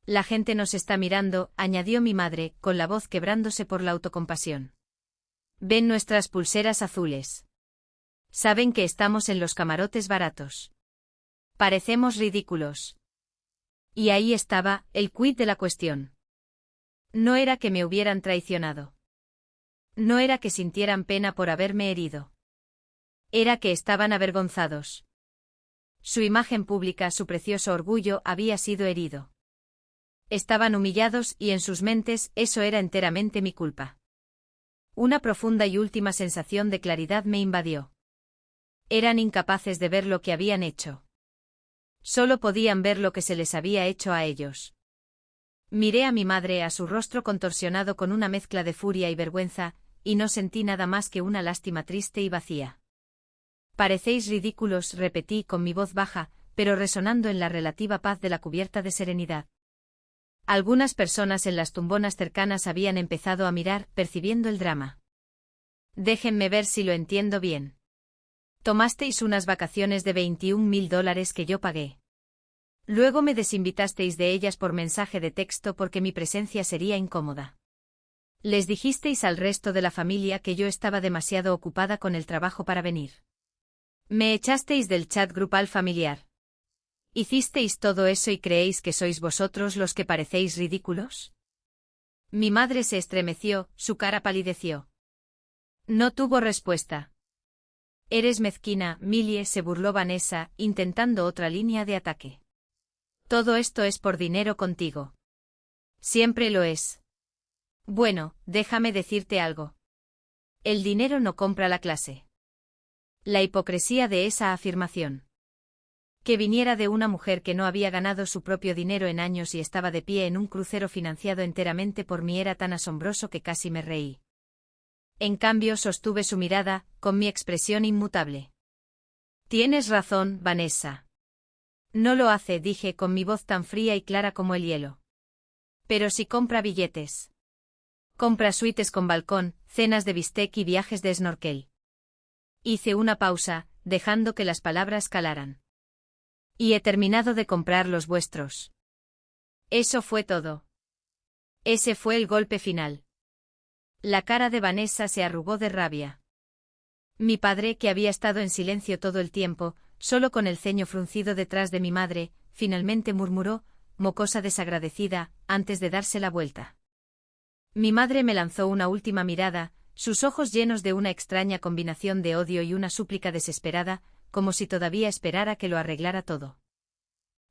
La gente nos está mirando, añadió mi madre, con la voz quebrándose por la autocompasión. Ven nuestras pulseras azules. Saben que estamos en los camarotes baratos. Parecemos ridículos. Y ahí estaba, el quid de la cuestión. No era que me hubieran traicionado. No era que sintieran pena por haberme herido. Era que estaban avergonzados. Su imagen pública, su precioso orgullo, había sido herido. Estaban humillados y en sus mentes eso era enteramente mi culpa. Una profunda y última sensación de claridad me invadió. Eran incapaces de ver lo que habían hecho. Solo podían ver lo que se les había hecho a ellos. Miré a mi madre, a su rostro contorsionado con una mezcla de furia y vergüenza, y no sentí nada más que una lástima triste y vacía. Parecéis ridículos, repetí con mi voz baja, pero resonando en la relativa paz de la cubierta de Serenidad. Algunas personas en las tumbonas cercanas habían empezado a mirar, percibiendo el drama. Déjenme ver si lo entiendo bien. Tomasteis unas vacaciones de $21.000 que yo pagué. Luego me desinvitasteis de ellas por mensaje de texto porque mi presencia sería incómoda. Les dijisteis al resto de la familia que yo estaba demasiado ocupada con el trabajo para venir. Me echasteis del chat grupal familiar. ¿Hicisteis todo eso y creéis que sois vosotros los que parecéis ridículos? Mi madre se estremeció, su cara palideció. No tuvo respuesta. Eres mezquina, Millie, se burló Vanessa, intentando otra línea de ataque. Todo esto es por dinero contigo. Siempre lo es. Bueno, déjame decirte algo. El dinero no compra la clase. La hipocresía de esa afirmación. Que viniera de una mujer que no había ganado su propio dinero en años y estaba de pie en un crucero financiado enteramente por mí era tan asombroso que casi me reí. En cambio sostuve su mirada, con mi expresión inmutable. Tienes razón, Vanessa. No lo hace, dije con mi voz tan fría y clara como el hielo. Pero si compra billetes. Compra suites con balcón, cenas de bistec y viajes de snorkel. Hice una pausa, dejando que las palabras calaran. Y he terminado de comprar los vuestros. Eso fue todo. Ese fue el golpe final. La cara de Vanessa se arrugó de rabia. Mi padre, que había estado en silencio todo el tiempo, solo con el ceño fruncido detrás de mi madre, finalmente murmuró, mocosa desagradecida, antes de darse la vuelta. Mi madre me lanzó una última mirada, sus ojos llenos de una extraña combinación de odio y una súplica desesperada, como si todavía esperara que lo arreglara todo.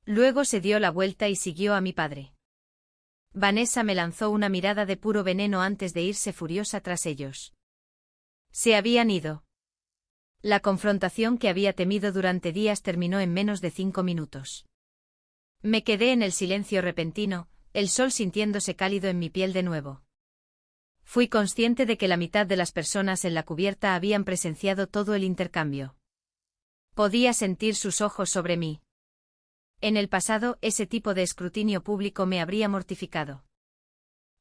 Luego se dio la vuelta y siguió a mi padre. Vanessa me lanzó una mirada de puro veneno antes de irse furiosa tras ellos. Se habían ido. La confrontación que había temido durante días terminó en menos de 5 minutos. Me quedé en el silencio repentino, el sol sintiéndose cálido en mi piel de nuevo. Fui consciente de que la mitad de las personas en la cubierta habían presenciado todo el intercambio. Podía sentir sus ojos sobre mí. En el pasado, ese tipo de escrutinio público me habría mortificado.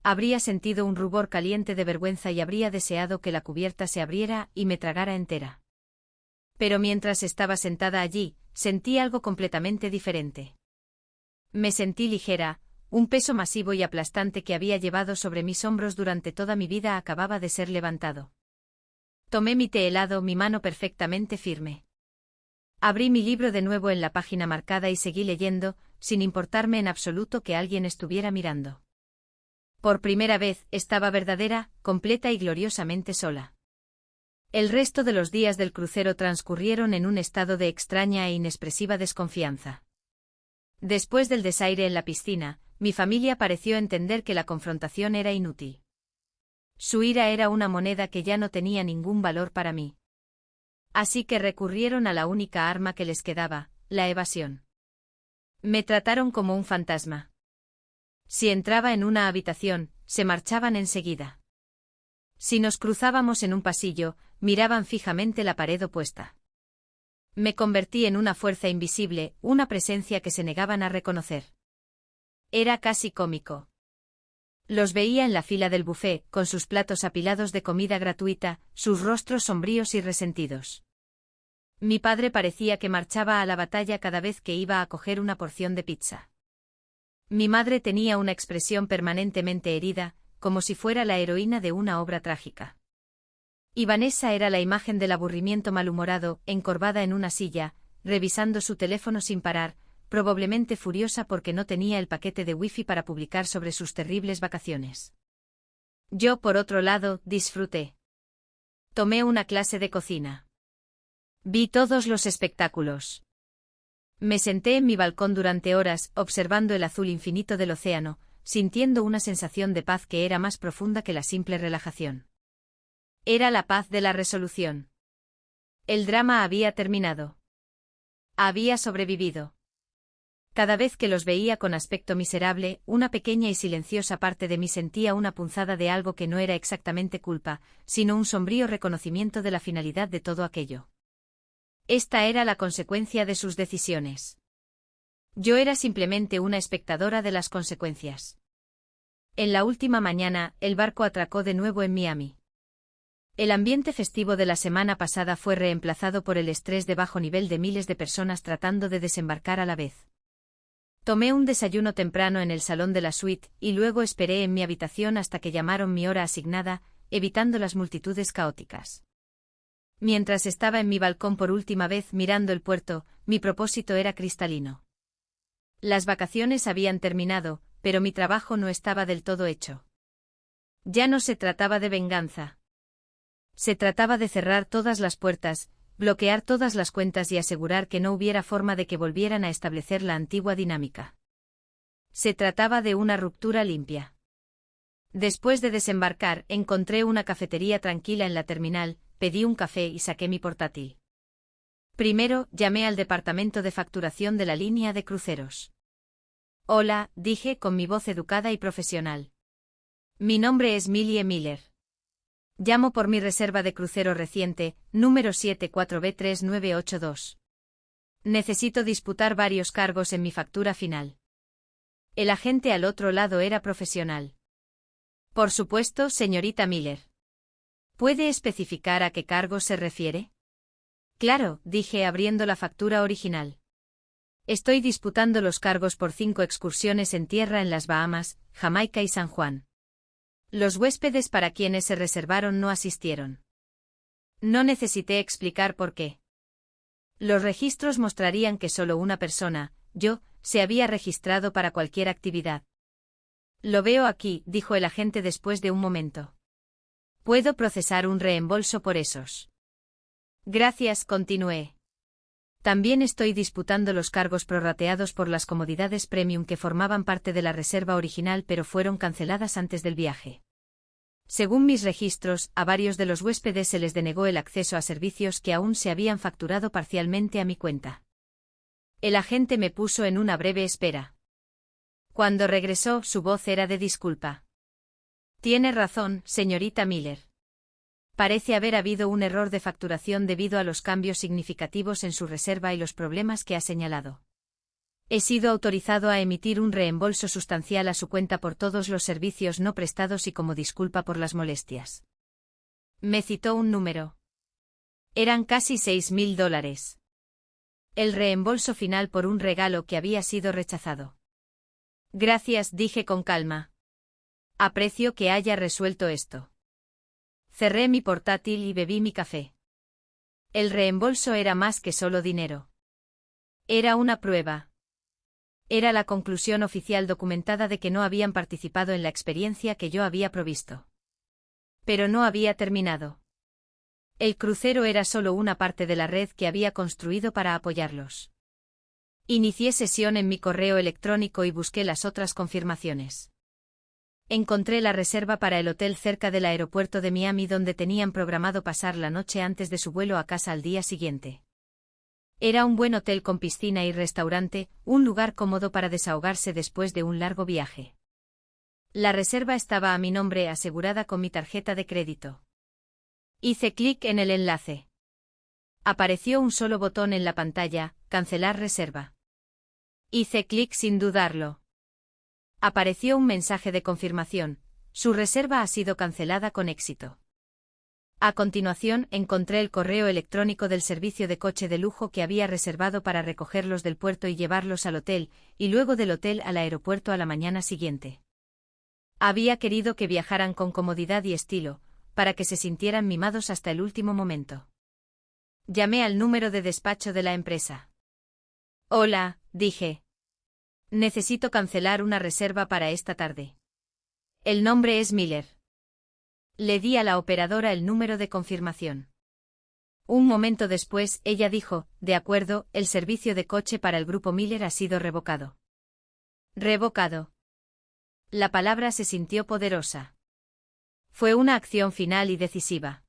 Habría sentido un rubor caliente de vergüenza y habría deseado que la cubierta se abriera y me tragara entera. Pero mientras estaba sentada allí, sentí algo completamente diferente. Me sentí ligera, un peso masivo y aplastante que había llevado sobre mis hombros durante toda mi vida acababa de ser levantado. Tomé mi té helado, mi mano perfectamente firme. Abrí mi libro de nuevo en la página marcada y seguí leyendo, sin importarme en absoluto que alguien estuviera mirando. Por primera vez, estaba verdadera, completa y gloriosamente sola. El resto de los días del crucero transcurrieron en un estado de extraña e inexpresiva desconfianza. Después del desaire en la piscina, mi familia pareció entender que la confrontación era inútil. Su ira era una moneda que ya no tenía ningún valor para mí. Así que recurrieron a la única arma que les quedaba, la evasión. Me trataron como un fantasma. Si entraba en una habitación, se marchaban enseguida. Si nos cruzábamos en un pasillo, miraban fijamente la pared opuesta. Me convertí en una fuerza invisible, una presencia que se negaban a reconocer. Era casi cómico. Los veía en la fila del buffet, con sus platos apilados de comida gratuita, sus rostros sombríos y resentidos. Mi padre parecía que marchaba a la batalla cada vez que iba a coger una porción de pizza. Mi madre tenía una expresión permanentemente herida, como si fuera la heroína de una obra trágica. Y Vanessa era la imagen del aburrimiento malhumorado, encorvada en una silla, revisando su teléfono sin parar, probablemente furiosa porque no tenía el paquete de wifi para publicar sobre sus terribles vacaciones. Yo, por otro lado, disfruté. Tomé una clase de cocina. Vi todos los espectáculos. Me senté en mi balcón durante horas, observando el azul infinito del océano, sintiendo una sensación de paz que era más profunda que la simple relajación. Era la paz de la resolución. El drama había terminado. Había sobrevivido. Cada vez que los veía con aspecto miserable, una pequeña y silenciosa parte de mí sentía una punzada de algo que no era exactamente culpa, sino un sombrío reconocimiento de la finalidad de todo aquello. Esta era la consecuencia de sus decisiones. Yo era simplemente una espectadora de las consecuencias. En la última mañana, el barco atracó de nuevo en Miami. El ambiente festivo de la semana pasada fue reemplazado por el estrés de bajo nivel de miles de personas tratando de desembarcar a la vez. Tomé un desayuno temprano en el salón de la suite, y luego esperé en mi habitación hasta que llamaron mi hora asignada, evitando las multitudes caóticas. Mientras estaba en mi balcón por última vez mirando el puerto, mi propósito era cristalino. Las vacaciones habían terminado, pero mi trabajo no estaba del todo hecho. Ya no se trataba de venganza. Se trataba de cerrar todas las puertas, bloquear todas las cuentas y asegurar que no hubiera forma de que volvieran a establecer la antigua dinámica. Se trataba de una ruptura limpia. Después de desembarcar, encontré una cafetería tranquila en la terminal, pedí un café y saqué mi portátil. Primero, llamé al departamento de facturación de la línea de cruceros. Hola, dije con mi voz educada y profesional. Mi nombre es Millie Miller. Llamo por mi reserva de crucero reciente, número 74B3982. Necesito disputar varios cargos en mi factura final. El agente al otro lado era profesional. Por supuesto, señorita Miller. ¿Puede especificar a qué cargos se refiere? Claro, dije abriendo la factura original. Estoy disputando los cargos por 5 excursiones en tierra en las Bahamas, Jamaica y San Juan. Los huéspedes para quienes se reservaron no asistieron. No necesité explicar por qué. Los registros mostrarían que solo una persona, yo, se había registrado para cualquier actividad. Lo veo aquí, dijo el agente después de un momento. Puedo procesar un reembolso por esos. Gracias, continué. También estoy disputando los cargos prorrateados por las comodidades premium que formaban parte de la reserva original pero fueron canceladas antes del viaje. Según mis registros, a varios de los huéspedes se les denegó el acceso a servicios que aún se habían facturado parcialmente a mi cuenta. El agente me puso en una breve espera. Cuando regresó, su voz era de disculpa. Tiene razón, señorita Miller. Parece haber habido un error de facturación debido a los cambios significativos en su reserva y los problemas que ha señalado. He sido autorizado a emitir un reembolso sustancial a su cuenta por todos los servicios no prestados y como disculpa por las molestias. Me citó un número. Eran casi $6.000. El reembolso final por un regalo que había sido rechazado. Gracias, dije con calma. Aprecio que haya resuelto esto. Cerré mi portátil y bebí mi café. El reembolso era más que solo dinero. Era una prueba. Era la conclusión oficial documentada de que no habían participado en la experiencia que yo había provisto. Pero no había terminado. El crucero era solo una parte de la red que había construido para apoyarlos. Inicié sesión en mi correo electrónico y busqué las otras confirmaciones. Encontré la reserva para el hotel cerca del aeropuerto de Miami donde tenían programado pasar la noche antes de su vuelo a casa al día siguiente. Era un buen hotel con piscina y restaurante, un lugar cómodo para desahogarse después de un largo viaje. La reserva estaba a mi nombre asegurada con mi tarjeta de crédito. Hice clic en el enlace. Apareció un solo botón en la pantalla, cancelar reserva. Hice clic sin dudarlo. Apareció un mensaje de confirmación, su reserva ha sido cancelada con éxito. A continuación, encontré el correo electrónico del servicio de coche de lujo que había reservado para recogerlos del puerto y llevarlos al hotel, y luego del hotel al aeropuerto a la mañana siguiente. Había querido que viajaran con comodidad y estilo, para que se sintieran mimados hasta el último momento. Llamé al número de despacho de la empresa. Hola, dije. Necesito cancelar una reserva para esta tarde. El nombre es Miller. Le di a la operadora el número de confirmación. Un momento después, ella dijo, de acuerdo, el servicio de coche para el grupo Miller ha sido revocado. Revocado. La palabra se sintió poderosa. Fue una acción final y decisiva.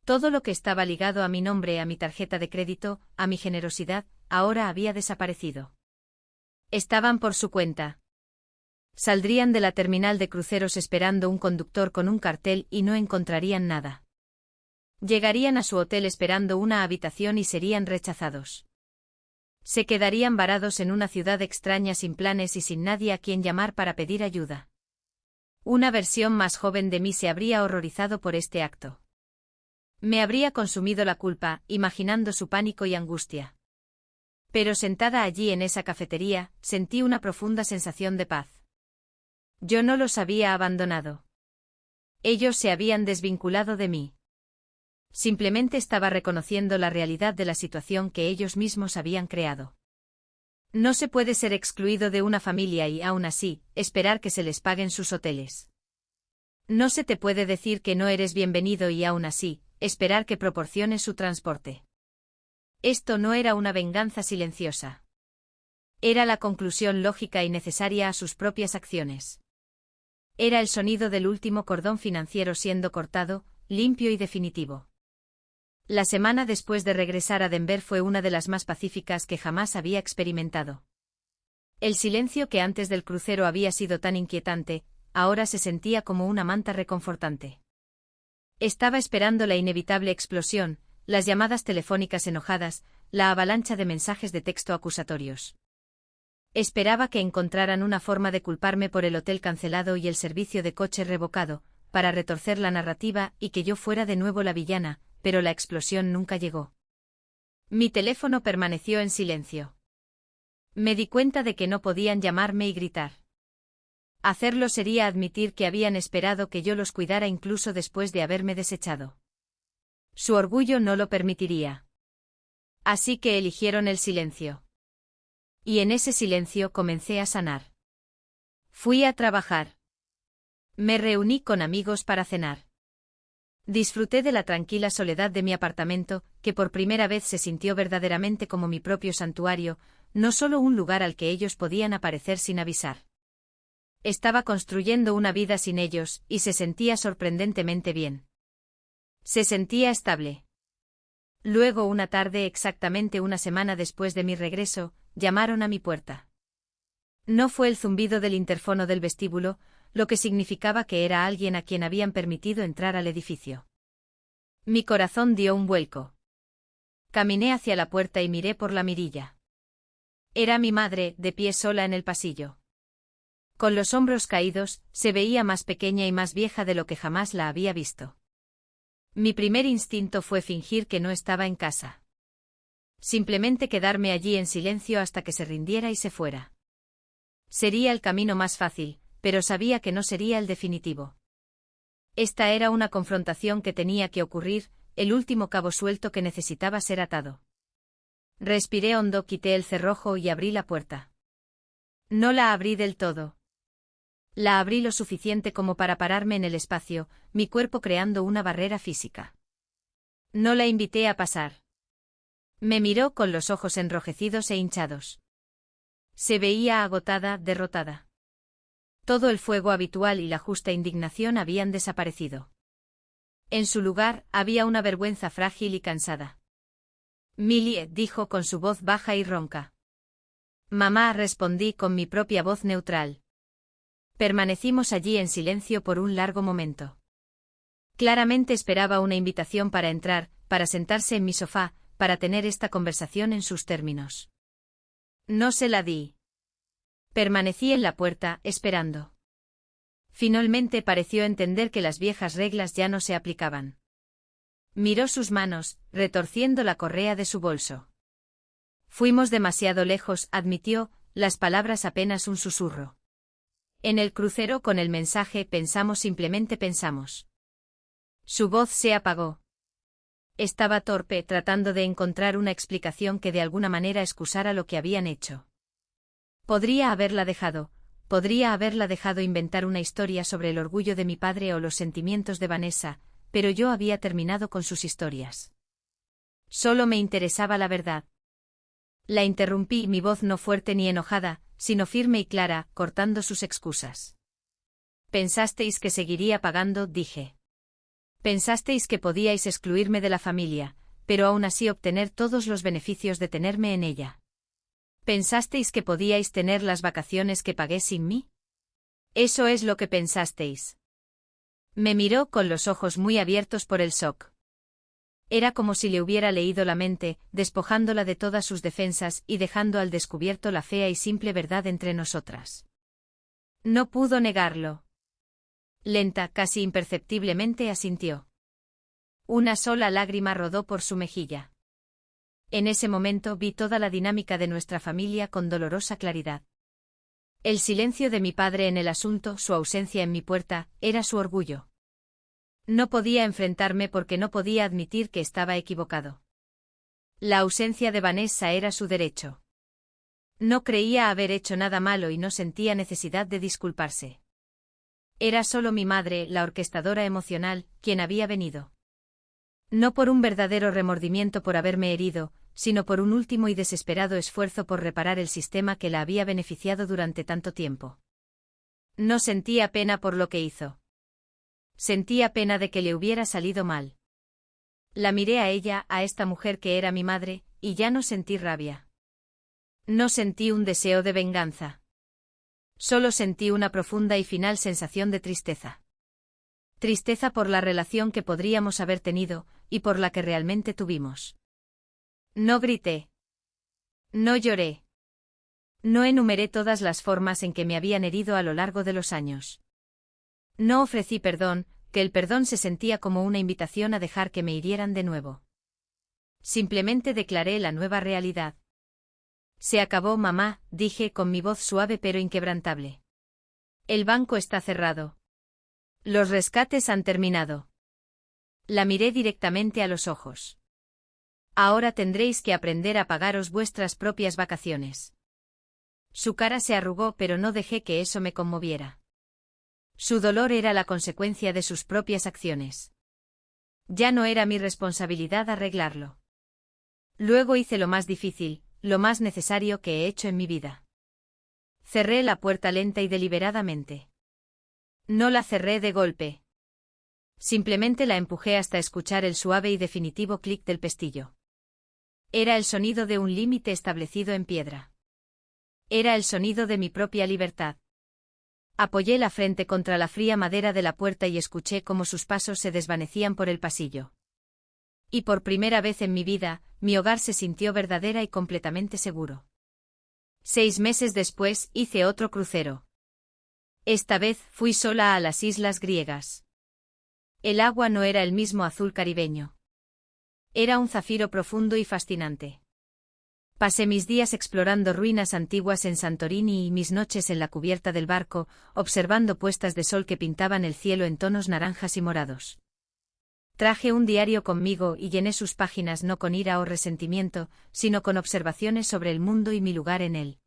Todo lo que estaba ligado a mi nombre, a mi tarjeta de crédito, a mi generosidad, ahora había desaparecido. Estaban por su cuenta. Saldrían de la terminal de cruceros esperando un conductor con un cartel y no encontrarían nada. Llegarían a su hotel esperando una habitación y serían rechazados. Se quedarían varados en una ciudad extraña sin planes y sin nadie a quien llamar para pedir ayuda. Una versión más joven de mí se habría horrorizado por este acto. Me habría consumido la culpa, imaginando su pánico y angustia. Pero sentada allí en esa cafetería, sentí una profunda sensación de paz. Yo no los había abandonado. Ellos se habían desvinculado de mí. Simplemente estaba reconociendo la realidad de la situación que ellos mismos habían creado. No se puede ser excluido de una familia y, aún así, esperar que se les paguen sus hoteles. No se te puede decir que no eres bienvenido y, aún así, esperar que proporciones su transporte. Esto no era una venganza silenciosa. Era la conclusión lógica y necesaria a sus propias acciones. Era el sonido del último cordón financiero siendo cortado, limpio y definitivo. La semana después de regresar a Denver fue una de las más pacíficas que jamás había experimentado. El silencio que antes del crucero había sido tan inquietante, ahora se sentía como una manta reconfortante. Estaba esperando la inevitable explosión, las llamadas telefónicas enojadas, la avalancha de mensajes de texto acusatorios. Esperaba que encontraran una forma de culparme por el hotel cancelado y el servicio de coche revocado, para retorcer la narrativa y que yo fuera de nuevo la villana, pero la explosión nunca llegó. Mi teléfono permaneció en silencio. Me di cuenta de que no podían llamarme y gritar. Hacerlo sería admitir que habían esperado que yo los cuidara incluso después de haberme desechado. Su orgullo no lo permitiría. Así que eligieron el silencio. Y en ese silencio comencé a sanar. Fui a trabajar. Me reuní con amigos para cenar. Disfruté de la tranquila soledad de mi apartamento, que por primera vez se sintió verdaderamente como mi propio santuario, no solo un lugar al que ellos podían aparecer sin avisar. Estaba construyendo una vida sin ellos, y se sentía sorprendentemente bien. Se sentía estable. Luego, una tarde, exactamente una semana después de mi regreso, llamaron a mi puerta. No fue el zumbido del interfono del vestíbulo, lo que significaba que era alguien a quien habían permitido entrar al edificio. Mi corazón dio un vuelco. Caminé hacia la puerta y miré por la mirilla. Era mi madre, de pie sola en el pasillo. Con los hombros caídos, se veía más pequeña y más vieja de lo que jamás la había visto. Mi primer instinto fue fingir que no estaba en casa. Simplemente quedarme allí en silencio hasta que se rindiera y se fuera. Sería el camino más fácil, pero sabía que no sería el definitivo. Esta era una confrontación que tenía que ocurrir, el último cabo suelto que necesitaba ser atado. Respiré hondo, quité el cerrojo y abrí la puerta. No la abrí del todo. La abrí lo suficiente como para pararme en el espacio, mi cuerpo creando una barrera física. No la invité a pasar. Me miró con los ojos enrojecidos e hinchados. Se veía agotada, derrotada. Todo el fuego habitual y la justa indignación habían desaparecido. En su lugar, había una vergüenza frágil y cansada. Millie, dijo con su voz baja y ronca. Mamá, respondí con mi propia voz neutral. Permanecimos allí en silencio por un largo momento. Claramente esperaba una invitación para entrar, para sentarse en mi sofá, para tener esta conversación en sus términos. No se la di. Permanecí en la puerta, esperando. Finalmente pareció entender que las viejas reglas ya no se aplicaban. Miró sus manos, retorciendo la correa de su bolso. Fuimos demasiado lejos, admitió, las palabras apenas un susurro. En el crucero con el mensaje simplemente pensamos. Su voz se apagó. Estaba torpe, tratando de encontrar una explicación que de alguna manera excusara lo que habían hecho. Podría haberla dejado inventar una historia sobre el orgullo de mi padre o los sentimientos de Vanessa, pero yo había terminado con sus historias. Solo me interesaba la verdad. La interrumpí, mi voz no fuerte ni enojada, sino firme y clara, cortando sus excusas. Pensasteis que seguiría pagando, dije. Pensasteis que podíais excluirme de la familia, pero aún así obtener todos los beneficios de tenerme en ella. ¿Pensasteis que podíais tener las vacaciones que pagué sin mí? Eso es lo que pensasteis. Me miró con los ojos muy abiertos por el shock. Era como si le hubiera leído la mente, despojándola de todas sus defensas y dejando al descubierto la fea y simple verdad entre nosotras. No pudo negarlo. Lenta, casi imperceptiblemente asintió. Una sola lágrima rodó por su mejilla. En ese momento vi toda la dinámica de nuestra familia con dolorosa claridad. El silencio de mi padre en el asunto, su ausencia en mi puerta, era su orgullo. No podía enfrentarme porque no podía admitir que estaba equivocado. La ausencia de Vanessa era su derecho. No creía haber hecho nada malo y no sentía necesidad de disculparse. Era solo mi madre, la orquestadora emocional, quien había venido. No por un verdadero remordimiento por haberme herido, sino por un último y desesperado esfuerzo por reparar el sistema que la había beneficiado durante tanto tiempo. No sentía pena por lo que hizo. Sentía pena de que le hubiera salido mal. La miré a ella, a esta mujer que era mi madre, y ya no sentí rabia. No sentí un deseo de venganza. Solo sentí una profunda y final sensación de tristeza. Tristeza por la relación que podríamos haber tenido, y por la que realmente tuvimos. No grité. No lloré. No enumeré todas las formas en que me habían herido a lo largo de los años. No ofrecí perdón, que el perdón se sentía como una invitación a dejar que me hirieran de nuevo. Simplemente declaré la nueva realidad. Se acabó, mamá, dije con mi voz suave pero inquebrantable. El banco está cerrado. Los rescates han terminado. La miré directamente a los ojos. Ahora tendréis que aprender a pagaros vuestras propias vacaciones. Su cara se arrugó pero no dejé que eso me conmoviera. Su dolor era la consecuencia de sus propias acciones. Ya no era mi responsabilidad arreglarlo. Luego hice lo más difícil, lo más necesario que he hecho en mi vida. Cerré la puerta lenta y deliberadamente. No la cerré de golpe. Simplemente la empujé hasta escuchar el suave y definitivo clic del pestillo. Era el sonido de un límite establecido en piedra. Era el sonido de mi propia libertad. Apoyé la frente contra la fría madera de la puerta y escuché cómo sus pasos se desvanecían por el pasillo. Y por primera vez en mi vida, mi hogar se sintió verdadera y completamente seguro. 6 meses después, hice otro crucero. Esta vez, fui sola a las islas griegas. El agua no era el mismo azul caribeño. Era un zafiro profundo y fascinante. Pasé mis días explorando ruinas antiguas en Santorini y mis noches en la cubierta del barco, observando puestas de sol que pintaban el cielo en tonos naranjas y morados. Traje un diario conmigo y llené sus páginas no con ira o resentimiento, sino con observaciones sobre el mundo y mi lugar en él.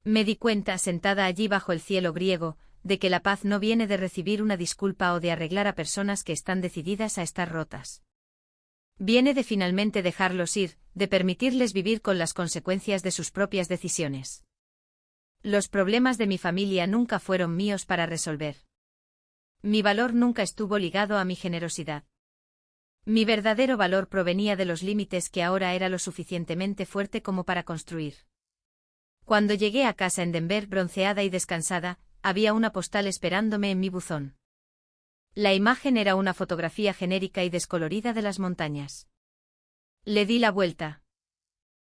Me di cuenta, sentada allí bajo el cielo griego, de que la paz no viene de recibir una disculpa o de arreglar a personas que están decididas a estar rotas. Viene de finalmente dejarlos ir, de permitirles vivir con las consecuencias de sus propias decisiones. Los problemas de mi familia nunca fueron míos para resolver. Mi valor nunca estuvo ligado a mi generosidad. Mi verdadero valor provenía de los límites que ahora era lo suficientemente fuerte como para construir. Cuando llegué a casa en Denver bronceada y descansada, había una postal esperándome en mi buzón. La imagen era una fotografía genérica y descolorida de las montañas. Le di la vuelta.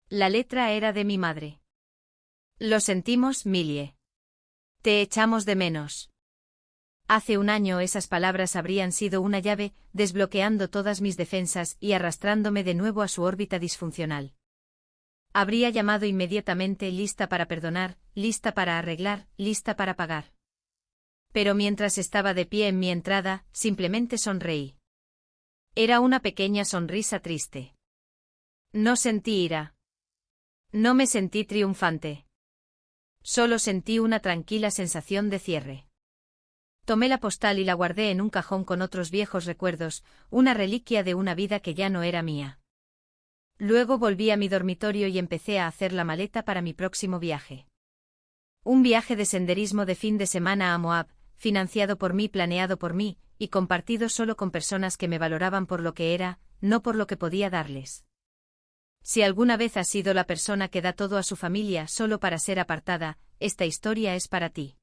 La letra era de mi madre. Lo sentimos, Millie. Te echamos de menos. Hace un año esas palabras habrían sido una llave, desbloqueando todas mis defensas y arrastrándome de nuevo a su órbita disfuncional. Habría llamado inmediatamente, lista para perdonar, lista para arreglar, lista para pagar. Pero mientras estaba de pie en mi entrada, simplemente sonreí. Era una pequeña sonrisa triste. No sentí ira. No me sentí triunfante. Solo sentí una tranquila sensación de cierre. Tomé la postal y la guardé en un cajón con otros viejos recuerdos, una reliquia de una vida que ya no era mía. Luego volví a mi dormitorio y empecé a hacer la maleta para mi próximo viaje. Un viaje de senderismo de fin de semana a Moab, financiado por mí, planeado por mí, y compartido solo con personas que me valoraban por lo que era, no por lo que podía darles. Si alguna vez has sido la persona que da todo a su familia solo para ser apartada, esta historia es para ti.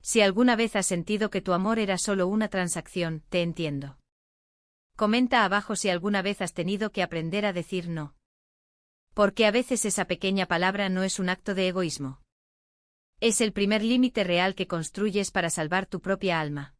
Si alguna vez has sentido que tu amor era solo una transacción, te entiendo. Comenta abajo si alguna vez has tenido que aprender a decir no. Porque a veces esa pequeña palabra no es un acto de egoísmo. Es el primer límite real que construyes para salvar tu propia alma.